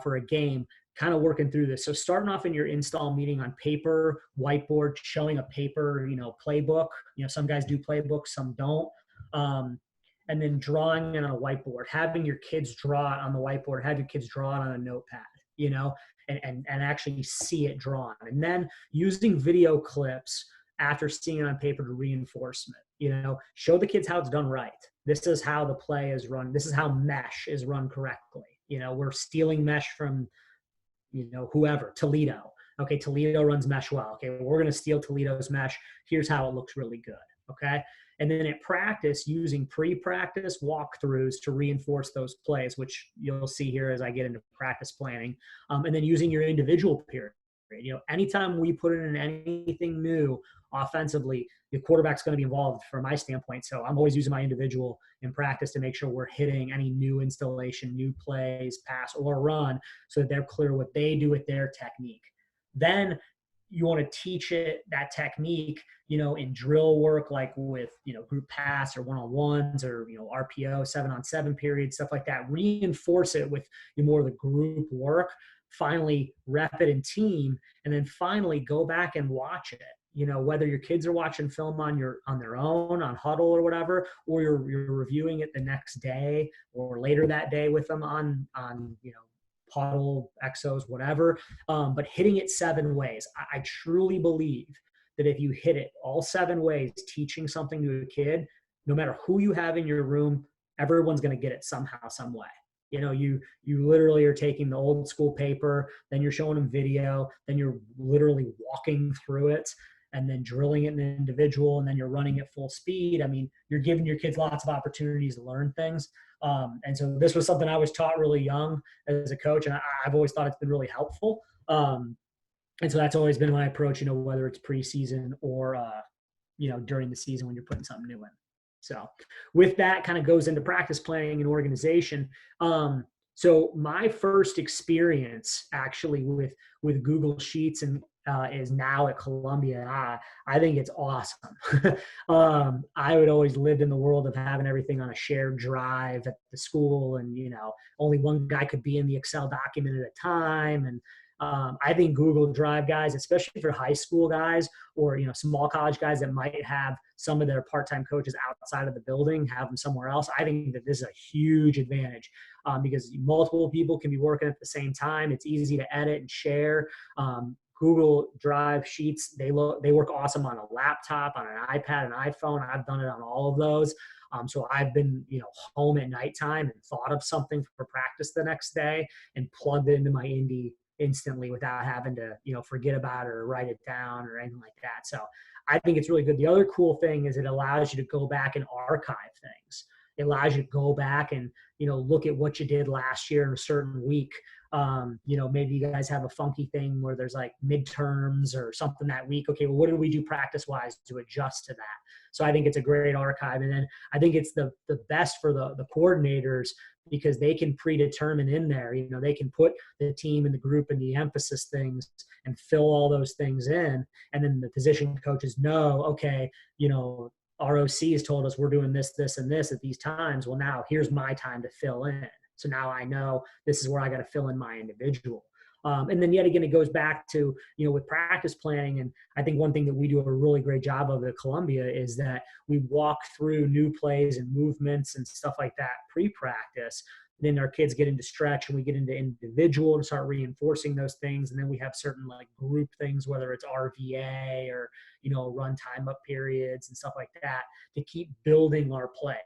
for a game, kind of working through this. So starting off in your install meeting on paper, whiteboard, showing a paper, playbook. Some guys do playbooks, some don't. And then drawing it on a whiteboard, having your kids draw it on the whiteboard, have your kids draw it on a notepad, and actually see it drawn. And then using video clips after seeing it on paper to reinforcement, show the kids how it's done right. This is how the play is run. This is how mesh is run correctly. We're stealing mesh from, whoever, Toledo. Okay, Toledo runs mesh well. Okay, we're going to steal Toledo's mesh. Here's how it looks really good. Okay. And then at practice, using pre-practice walkthroughs to reinforce those plays, which you'll see here as I get into practice planning. And then using your individual periods. Anytime we put in anything new offensively, the quarterback's going to be involved from my standpoint. So I'm always using my individual in practice to make sure we're hitting any new installation, new plays, pass or run, so that they're clear what they do with their technique. Then you want to teach it that technique, in drill work, like with, group pass or one-on-ones or, RPO, 7-on-7 periods, stuff like that. Reinforce it with more of the group work, finally rep it in team, and then finally go back and watch it. Whether your kids are watching film on their own on Huddle or whatever, or you're reviewing it the next day or later that day with them on Huddle, Exos, whatever. But hitting it 7 ways. I truly believe that if you hit it all 7 ways, teaching something to a kid, no matter who you have in your room, everyone's going to get it somehow, some way. You literally are taking the old school paper, then you're showing them video, then you're literally walking through it, and then drilling it in an individual, and then you're running at full speed. I mean, you're giving your kids lots of opportunities to learn things. And so this was something I was taught really young as a coach, and I've always thought it's been really helpful. And so that's always been my approach, whether it's preseason or, during the season when you're putting something new in. So with that kind of goes into practice planning and organization. So my first experience actually with Google Sheets and is now at Columbia. I think it's awesome. I would always lived in the world of having everything on a shared drive at the school, and only one guy could be in the Excel document at a time. And I think Google Drive guys, especially for high school guys or small college guys that might have some of their part-time coaches outside of the building, have them somewhere else. I think that this is a huge advantage because multiple people can be working at the same time. It's easy to edit and share. Google Drive Sheets, they work awesome on a laptop, on an iPad, an iPhone. I've done it on all of those. So I've been, home at nighttime and thought of something for practice the next day and plugged it into my Indy instantly without having to, forget about it or write it down or anything like that. So I think it's really good. The other cool thing is it allows you to go back and archive things. It allows you to go back and, look at what you did last year in a certain week. Maybe you guys have a funky thing where there's like midterms or something that week. Okay, well, what did we do practice-wise to adjust to that? So I think it's a great archive. And then I think it's the best for the coordinators because they can predetermine in there, they can put the team and the group and the emphasis things and fill all those things in. And then the position coaches know, okay, ROC has told us we're doing this, this, and this at these times. Well, now here's my time to fill in. So now I know this is where I got to fill in my individual. And then yet again, it goes back to, with practice planning. And I think one thing that we do a really great job of at Columbia is that we walk through new plays and movements and stuff like that pre-practice. Then our kids get into stretch and we get into individual and start reinforcing those things. And then we have certain like group things, whether it's RVA or, run time up periods and stuff like that to keep building our plays.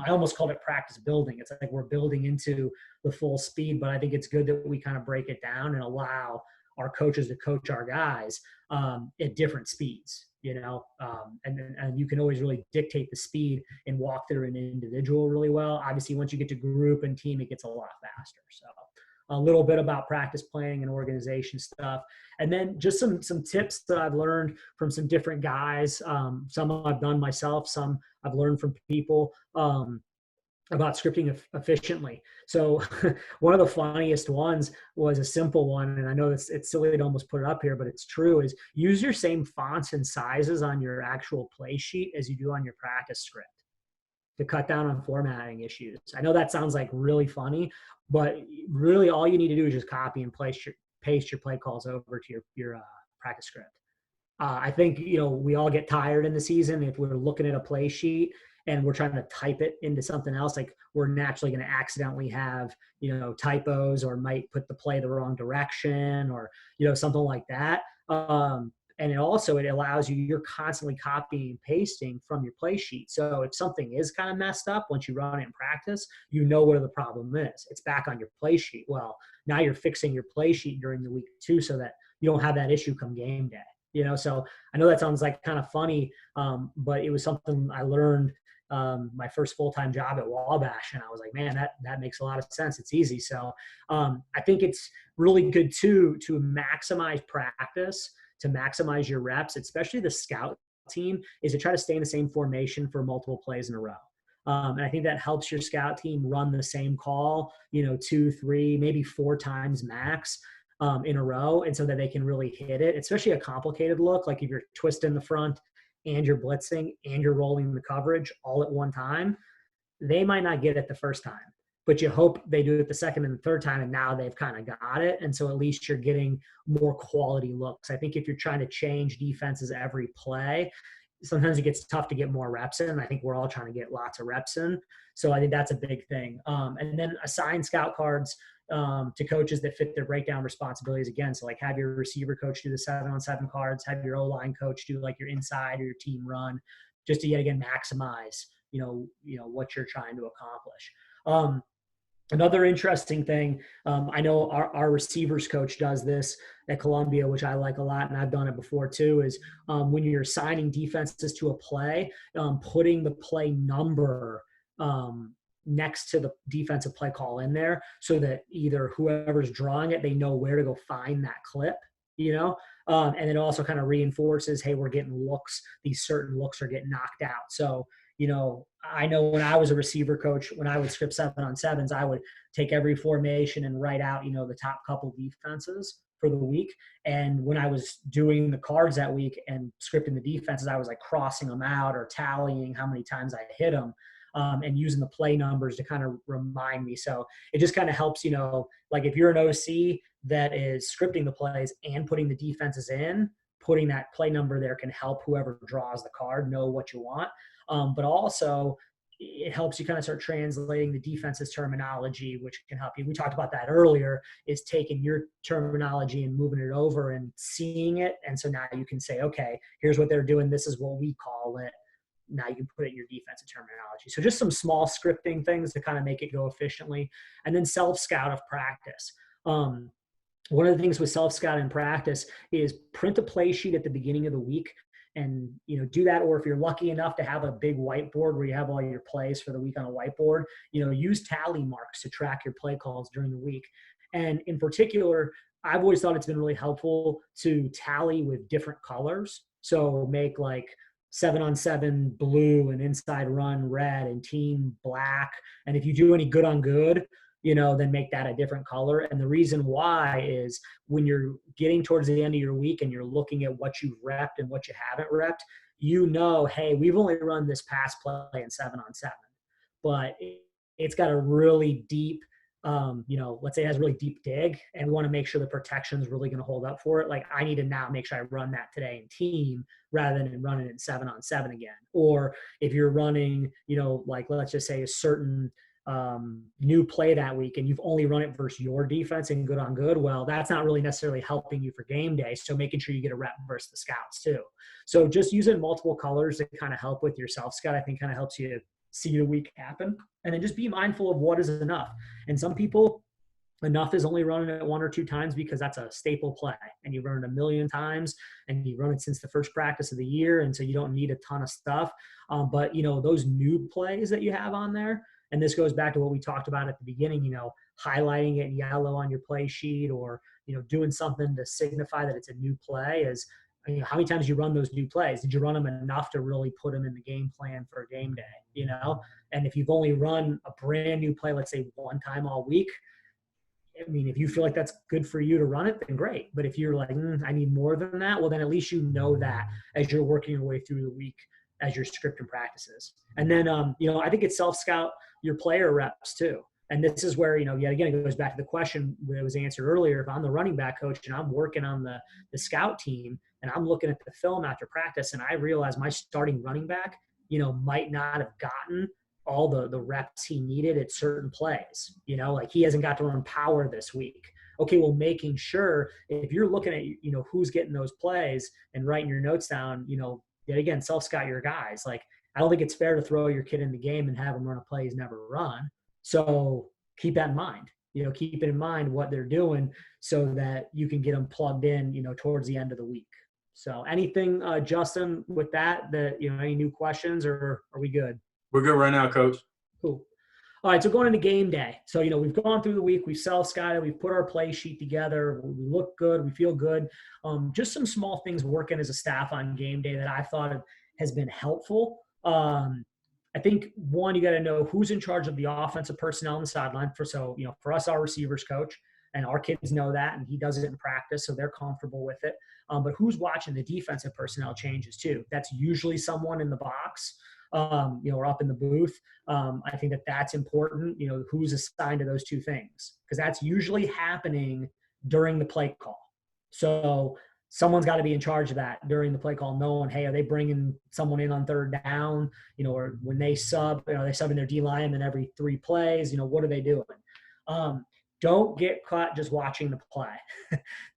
I almost called it practice building. It's like we're building into the full speed, but I think it's good that we kind of break it down and allow our coaches to coach our guys at different speeds. And you can always really dictate the speed and walk through an individual really well. Obviously, once you get to group and team, it gets a lot faster. So a little bit about practice planning and organization stuff. And then just some tips that I've learned from some different guys. Some I've done myself, some I've learned from people about scripting efficiently. So one of the funniest ones was a simple one. And I know it's silly to almost put it up here, but it's true, is use your same fonts and sizes on your actual play sheet as you do on your practice script to cut down on formatting issues. I know that sounds like really funny, but really all you need to do is just copy and paste your play calls over to your practice script. I think, we all get tired in the season if we're looking at a play sheet and we're trying to type it into something else. Like we're naturally going to accidentally have, typos or might put the play the wrong direction or, something like that. And it allows you're constantly copying and pasting from your play sheet. So if something is kind of messed up, once you run it in practice, where the problem is. It's back on your play sheet. Well, now you're fixing your play sheet during the week too, so that you don't have that issue come game day. So I know that sounds like kind of funny, but it was something I learned, my first full-time job at Wabash. And I was like, man, that makes a lot of sense. It's easy. So I think it's really good too, to maximize practice, to maximize your reps, especially the scout team, is to try to stay in the same formation for multiple plays in a row. And I think that helps your scout team run the same call, 2, 3, maybe 4 times max in a row. And so that they can really hit it, especially a complicated look. Like if you're twisting the front and you're blitzing and you're rolling the coverage all at one time, they might not get it the first time, but you hope they do it the second and the third time. And now they've kind of got it. And so at least you're getting more quality looks. I think if you're trying to change defenses every play, sometimes it gets tough to get more reps in. I think we're all trying to get lots of reps in. So I think that's a big thing. And then assign scout cards to coaches that fit their breakdown responsibilities again. So like have your receiver coach do the 7-on-7 cards, have your O-line coach do like your inside or your team run, just to yet again maximize, what you're trying to accomplish. Another interesting thing, I know our receivers coach does this at Columbia, which I like a lot, and I've done it before too, is when you're assigning defenses to a play, putting the play number next to the defensive play call in there, so that either whoever's drawing it, they know where to go find that clip, and it also kind of reinforces, hey, we're getting looks, these certain looks are getting knocked out. So I know when I was a receiver coach, when I would script 7-on-7s, I would take every formation and write out, the top couple defenses for the week. And when I was doing the cards that week and scripting the defenses, I was like crossing them out or tallying how many times I hit them, and using the play numbers to kind of remind me. So it just kind of helps, like if you're an OC that is scripting the plays and putting the defenses in, putting that play number there can help whoever draws the card know what you want. But also it helps you kind of start translating the defense's terminology, which can help you. We talked about that earlier, is taking your terminology and moving it over and seeing it. And so now you can say, okay, here's what they're doing. This is what we call it. Now you can put it in your defensive terminology. So just some small scripting things to kind of make it go efficiently. And then self-scout of practice. One of the things with self-scout in practice is print a play sheet at the beginning of the week and, do that. Or if you're lucky enough to have a big whiteboard where you have all your plays for the week on a whiteboard, use tally marks to track your play calls during the week. And in particular, I've always thought it's been really helpful to tally with different colors. So make like 7-on-7 blue and inside run red and team black. And if you do any good on good, then make that a different color. And the reason why is when you're getting towards the end of your week and you're looking at what you've repped and what you haven't repped, hey, we've only run this pass play in 7-on-7, but it's got a really deep, let's say it has a really deep dig, and we want to make sure the protection is really going to hold up for it. Like I need to now make sure I run that today in team rather than running it in 7-on-7 again. Or if you're running, like let's just say a certain new play that week and you've only run it versus your defense and good on good, well, that's not really necessarily helping you for game day. So making sure you get a rep versus the scouts too. So just using multiple colors to kind of help with your self scout, I think kind of helps you see the week happen. And then just be mindful of what is enough. And some people, enough is only running it 1 or 2 times because that's a staple play and you run it a million times and you run it since the first practice of the year. And so you don't need a ton of stuff. But those new plays that you have on there, and this goes back to what we talked about at the beginning, highlighting it in yellow on your play sheet, or, doing something to signify that it's a new play is, how many times you run those new plays? Did you run them enough to really put them in the game plan for a game day, And if you've only run a brand new play, let's say 1 time all week, if you feel like that's good for you to run it, then great. But if you're like, I need more than that, well, then at least that as you're working your way through the week, as your script and practices. And then, I think it's self-scout your player reps too. And this is where, yet again, it goes back to the question that was answered earlier. If I'm the running back coach and I'm working on the scout team and I'm looking at the film after practice and I realize my starting running back, might not have gotten all the reps he needed at certain plays, like he hasn't got to run power this week. Okay, well, making sure if you're looking at, who's getting those plays and writing your notes down, yet again, self-scout your guys. Like, I don't think it's fair to throw your kid in the game and have him run a play he's never run. So keep that in mind. Keep it in mind what they're doing so that you can get them plugged in, towards the end of the week. So anything, Justin, with that, any new questions, or are we good? We're good right now, Coach. Cool. All right, so going into game day. So, we've gone through the week, we've self-scouted, we've put our play sheet together, we look good, we feel good. Just some small things working as a staff on game day that I thought has been helpful. I think one, you got to know who's in charge of the offensive personnel on the sideline. For us, our receivers coach, and our kids know that, and he does it in practice, so they're comfortable with it. But who's watching the defensive personnel changes too? That's usually someone in the box, or up in the booth. I think that's important. Who's assigned to those two things, because that's usually happening during the play call. So someone's got to be in charge of that during the play call, knowing, hey, are they bringing someone in on third down? Or when they sub, they subbing their D lineman every 3 plays. What are they doing? Don't get caught just watching the play.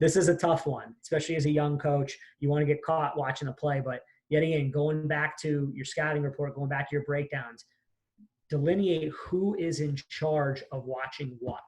This is a tough one, especially as a young coach. You want to get caught watching the play, but yet again, going back to your scouting report, going back to your breakdowns, delineate who is in charge of watching what.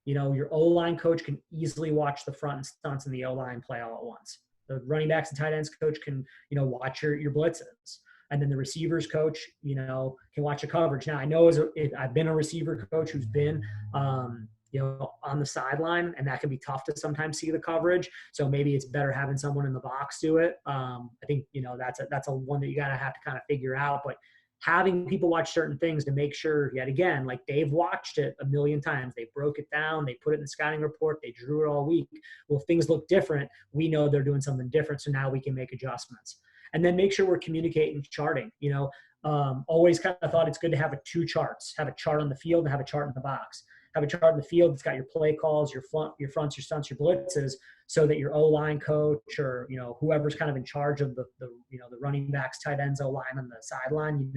Your O-line coach can easily watch the front and stunts and the O-line play all at once. The running backs and tight ends coach can, watch your blitzes. And then the receivers coach, can watch the coverage. Now, I know I've been a receiver coach who's been, on the sideline, and that can be tough to sometimes see the coverage. So maybe it's better having someone in the box do it. I think, that's a one that you got to have to kind of figure out. But having people watch certain things to make sure, yet again, like they've watched it a million times. They broke it down. They put it in the scouting report. They drew it all week. Well, if things look different, we know they're doing something different. So now we can make adjustments. And then make sure we're communicating, charting. Always kind of thought it's good to have 2 charts. Have a chart on the field and have a chart in the box. Have a chart in the field that's got your play calls, your fronts, your stunts, your blitzes, so that your O-line coach or whoever's kind of in charge of the running backs, tight ends, O-line on the sideline,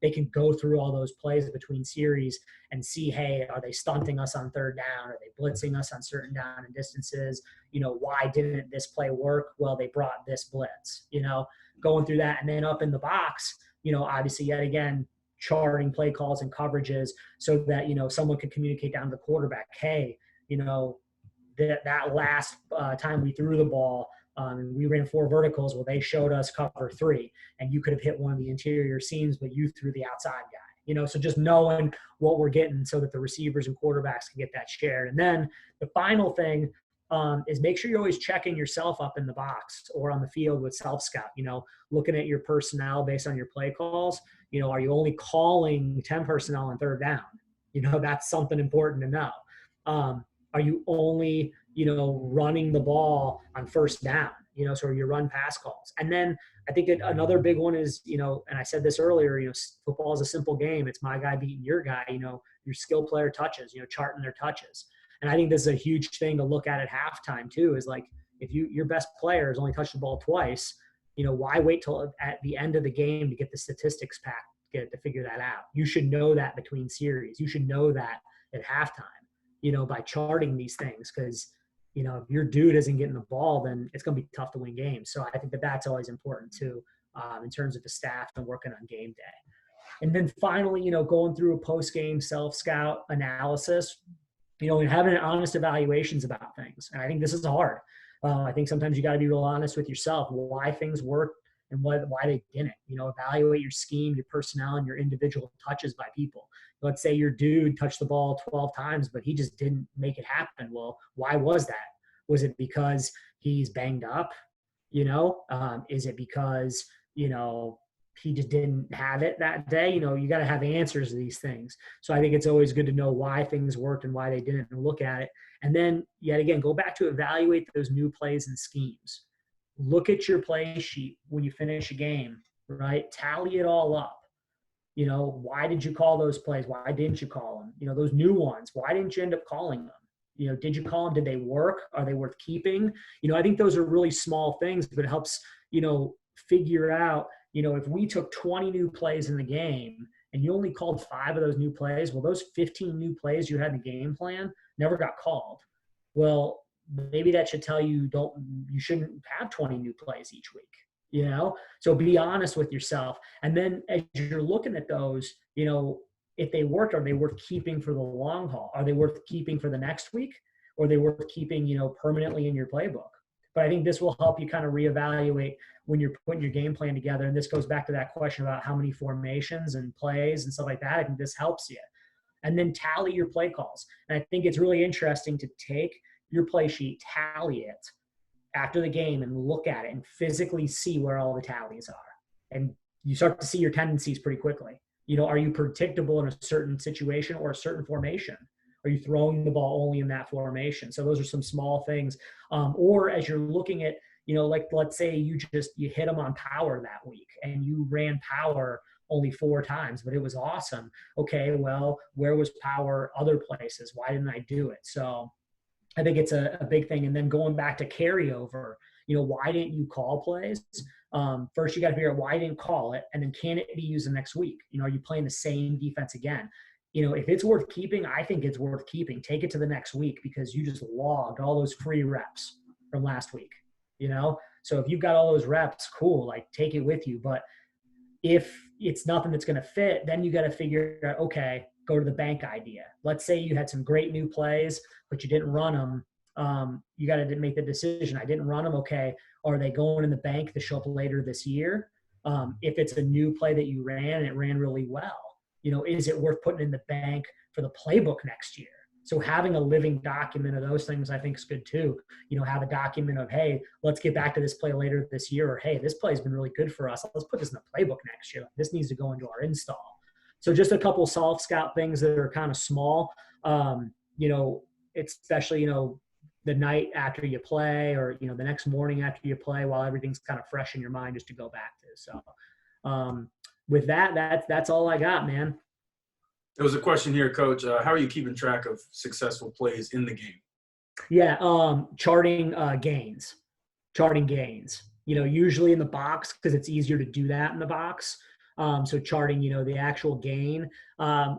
they can go through all those plays between series and see, hey, are they stunting us on third down? Are they blitzing us on certain down and distances? Why didn't this play work? Well, they brought this blitz. Going through that, and then up in the box, obviously yet again, charting play calls and coverages so that, someone could communicate down to the quarterback, hey, that last time we threw the ball and we ran 4 verticals, well, they showed us cover 3 and you could have hit one of the interior seams, but you threw the outside guy, so just knowing what we're getting so that the receivers and quarterbacks can get that shared. And then the final thing is make sure you're always checking yourself up in the box or on the field with self-scout, looking at your personnel based on your play calls. Are you only calling 10 personnel on third down? That's something important to know. Are you only, running the ball on first down, so your run pass calls? And then I think another big one is, and I said this earlier, football is a simple game. It's my guy beating your guy, your skill player touches, charting their touches. And I think this is a huge thing to look at halftime too, is like, if your best player has only touched the ball twice, why wait till at the end of the game to get the statistics pack to figure that out? You should know that between series. You should know that at halftime, by charting these things, because, if your dude isn't getting the ball, then it's going to be tough to win games. So I think that's always important too, in terms of the staff and working on game day. And then finally, going through a post-game self-scout analysis, and having honest evaluations about things. And I think this is hard. I think sometimes you got to be real honest with yourself, why things worked and why they didn't. Evaluate your scheme, your personnel, and your individual touches by people. Let's say your dude touched the ball 12 times, but he just didn't make it happen. Well, why was that? Was it because he's banged up? Is it because, he just didn't have it that day? You got to have answers to these things. So I think it's always good to know why things worked and why they didn't, and look at it. And then yet again, go back to evaluate those new plays and schemes. Look at your play sheet when you finish a game, right? Tally it all up. Why did you call those plays? Why didn't you call them? Those new ones, why didn't you end up calling them? Did you call them? Did they work? Are they worth keeping? I think those are really small things, but it helps, figure out, if we took 20 new plays in the game and you only called 5 of those new plays, well, those 15 new plays you had in the game plan never got called. Well, maybe that should tell you you shouldn't have 20 new plays each week, So be honest with yourself. And then as you're looking at those, if they worked, are they worth keeping for the long haul? Are they worth keeping for the next week? Or are they worth keeping, permanently in your playbook? But I think this will help you kind of reevaluate when you're putting your game plan together. And this goes back to that question about how many formations and plays and stuff like that. I think this helps you. And then tally your play calls. And I think it's really interesting to take your play sheet, tally it after the game, and look at it and physically see where all the tallies are. And you start to see your tendencies pretty quickly. Are you predictable in a certain situation or a certain formation? Are you throwing the ball only in that formation? So those are some small things. Or as you're looking at, like let's say you hit them on power that week and you ran power only 4 times, but it was awesome. Okay, well, where was power other places? Why didn't I do it? So I think it's a big thing. And then going back to carryover, why didn't you call plays? First, you got to figure out why you didn't call it, and then can it be used the next week? Are you playing the same defense again? If it's worth keeping, I think it's worth keeping. Take it to the next week because you just logged all those free reps from last week. So if you've got all those reps, cool, like take it with you. But if it's nothing that's going to fit, then you got to figure out, okay, go to the bank idea. Let's say you had some great new plays, but you didn't run them. You got to make the decision. I didn't run them. Okay. Are they going in the bank to show up later this year? If it's a new play that you ran and it ran really well, is it worth putting in the bank for the playbook next year? So having a living document of those things, I think is good too. Have a document of, hey, let's get back to this play later this year, or hey, this play has been really good for us. Let's put this in the playbook next year. This needs to go into our install. So just a couple soft scout things that are kind of small, especially, the night after you play or, the next morning after you play while everything's kind of fresh in your mind just to go back to. So with that's all I got, man. There was a question here, Coach. How are you keeping track of successful plays in the game? Yeah, charting gains. Usually in the box because it's easier to do that in the box. So charting, the actual gain.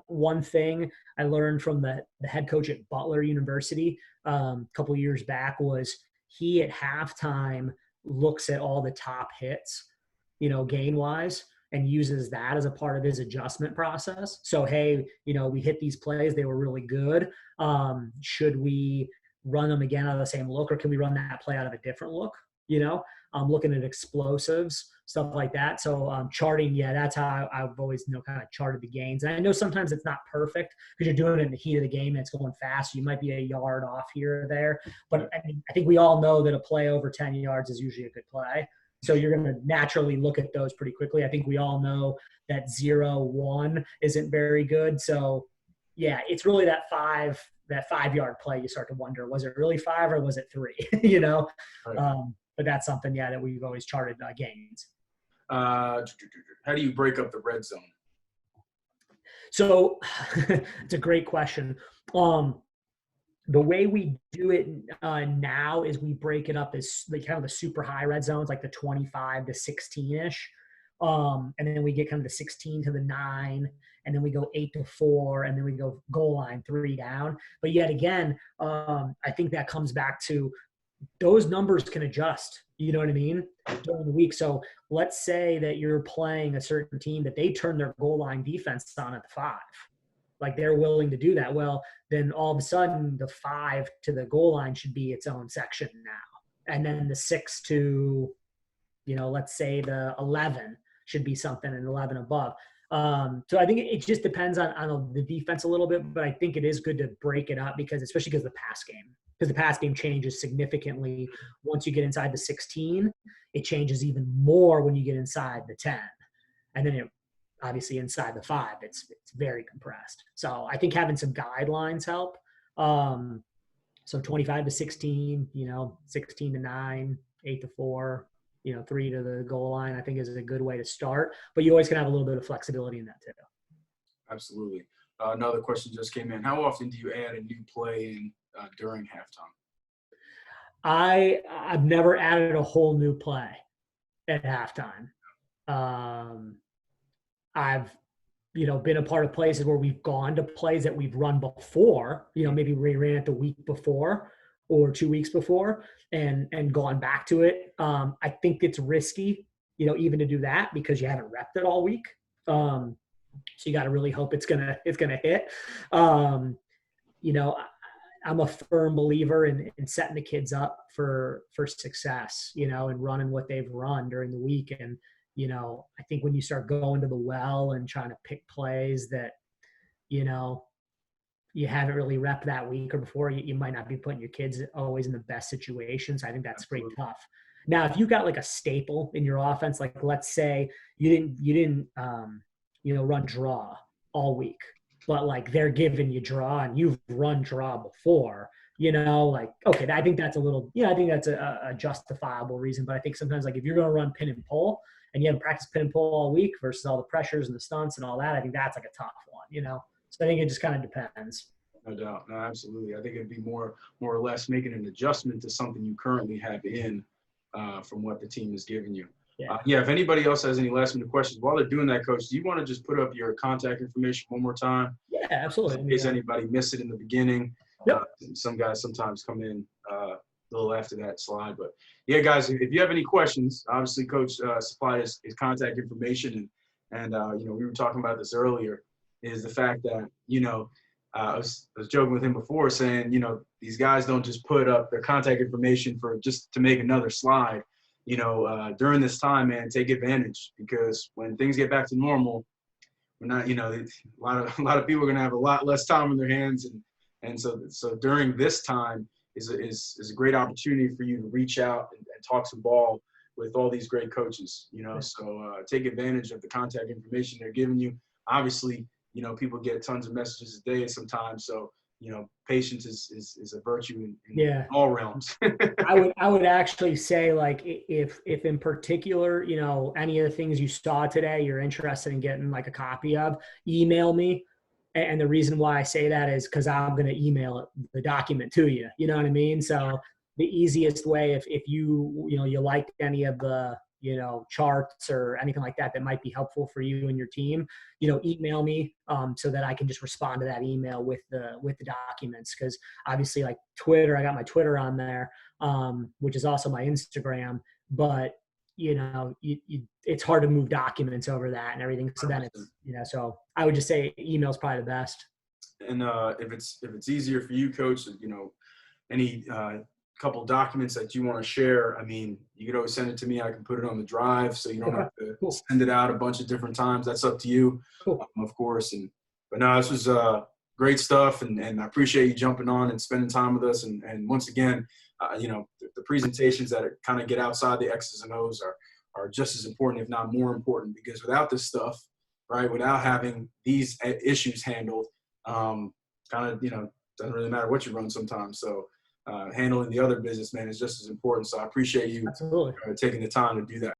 One thing I learned from the head coach at Butler University a couple of years back was he at halftime looks at all the top hits, gain-wise, and uses that as a part of his adjustment process. So, hey, we hit these plays. They were really good. Should we run them again out of the same look, or can we run that play out of a different look? Looking at explosives, stuff like that. So charting, yeah, that's how I've always kind of charted the gains. And I know sometimes it's not perfect because you're doing it in the heat of the game and it's going fast. So you might be a yard off here or there. But I think we all know that a play over 10 yards is usually a good play. So you're going to naturally look at those pretty quickly. I think we all know that 0-1 isn't very good. So, yeah, it's really that 5-yard play. You start to wonder, was it really 5 or was it 3? Right. But that's something, yeah, that we've always charted gains. How do you break up the red zone? So it's a great question. The way we do it now is we break it up as like kind of the super high red zones, like the 25 to 16-ish. And then we get kind of the 16 to the 9, and then we go 8 to 4, and then we go goal line 3 down. But yet again, I think that comes back to those numbers can adjust, you know what I mean, during the week. So let's say that you're playing a certain team that they turn their goal line defense on at the 5. Like they're willing to do that. Well, then all of a sudden the 5 to the goal line should be its own section now. And then the 6 to, let's say the 11 should be something, and 11 above. So I think it just depends on the defense a little bit, but I think it is good to break it up especially because the pass game changes significantly once you get inside the 16. It changes even more when you get inside the 10. And then obviously inside the 5, it's very compressed. So I think having some guidelines help. So 25 to 16, 16 to 9, 8 to 4, 3 to the goal line, I think is a good way to start. But you always can have a little bit of flexibility in that too. Absolutely. Another question just came in. How often do you add a new play in during halftime? I've never added a whole new play at halftime. I've been a part of places where we've gone to plays that we've run before, maybe we ran it the week before or 2 weeks before and gone back to it. I think it's risky, even to do that because you haven't repped it all week. So you got to really hope it's gonna hit. I'm a firm believer in setting the kids up for success, and running what they've run during the week. And, I think when you start going to the well and trying to pick plays that, you know, you haven't really repped that week or before, you might not be putting your kids always in the best situations. I think that's pretty Absolutely. tough. Now, if you got like a staple in your offense, like let's say you didn't run draw all week, but like they're giving you draw and you've run draw before, like, okay, I think that's a little, I think that's a justifiable reason. But I think sometimes like if you're going to run pin and pull and you haven't practiced pin and pull all week versus all the pressures and the stunts and all that, I think that's like a tough one. So I think it just kind of depends. No doubt. No, absolutely. I think it'd be more or less making an adjustment to something you currently have in from what the team is giving you. Yeah. Yeah. If anybody else has any last minute questions while they're doing that, Coach, do you want to just put up your contact information one more time? Yeah, absolutely. In case anybody missed it in the beginning. Yep. Some guys sometimes come in a little after that slide. But yeah, guys, if you have any questions, obviously Coach supplied his contact information. And we were talking about this earlier, is the fact that, I was joking with him before saying, these guys don't just put up their contact information for just to make another slide. During this time, man, take advantage, because when things get back to normal, we're not, a lot of people are going to have a lot less time on their hands. And so during this time is a great opportunity for you to reach out and talk some ball with all these great coaches, so take advantage of the contact information they're giving you. Obviously, people get tons of messages a day sometimes. So, patience is a virtue in all realms. I would actually say, like, if in particular, any of the things you saw today, you're interested in getting like a copy of, email me. And the reason why I say that is because I'm going to email the document to you. You know what I mean? So the easiest way, if you liked any of the, charts or anything like that might be helpful for you and your team, email me so that I can just respond to that email with the documents. Because obviously, like Twitter, I got my Twitter on there, which is also my Instagram. But it's hard to move documents over that and everything. So then it's, so I would just say email is probably the best. And if it's easier for you, Coach, any couple documents that you want to share, I mean, you could always send it to me. I can put it on the drive, so you don't have to send it out a bunch of different times. That's up to you, of course. But no, this was great stuff, and I appreciate you jumping on and spending time with us. And once again, the presentations that kind of get outside the X's and O's are just as important, if not more important, because without this stuff, right, without having these issues handled, kind of, doesn't really matter what you run sometimes. So handling the other business, man, is just as important. So I appreciate you taking the time to do that.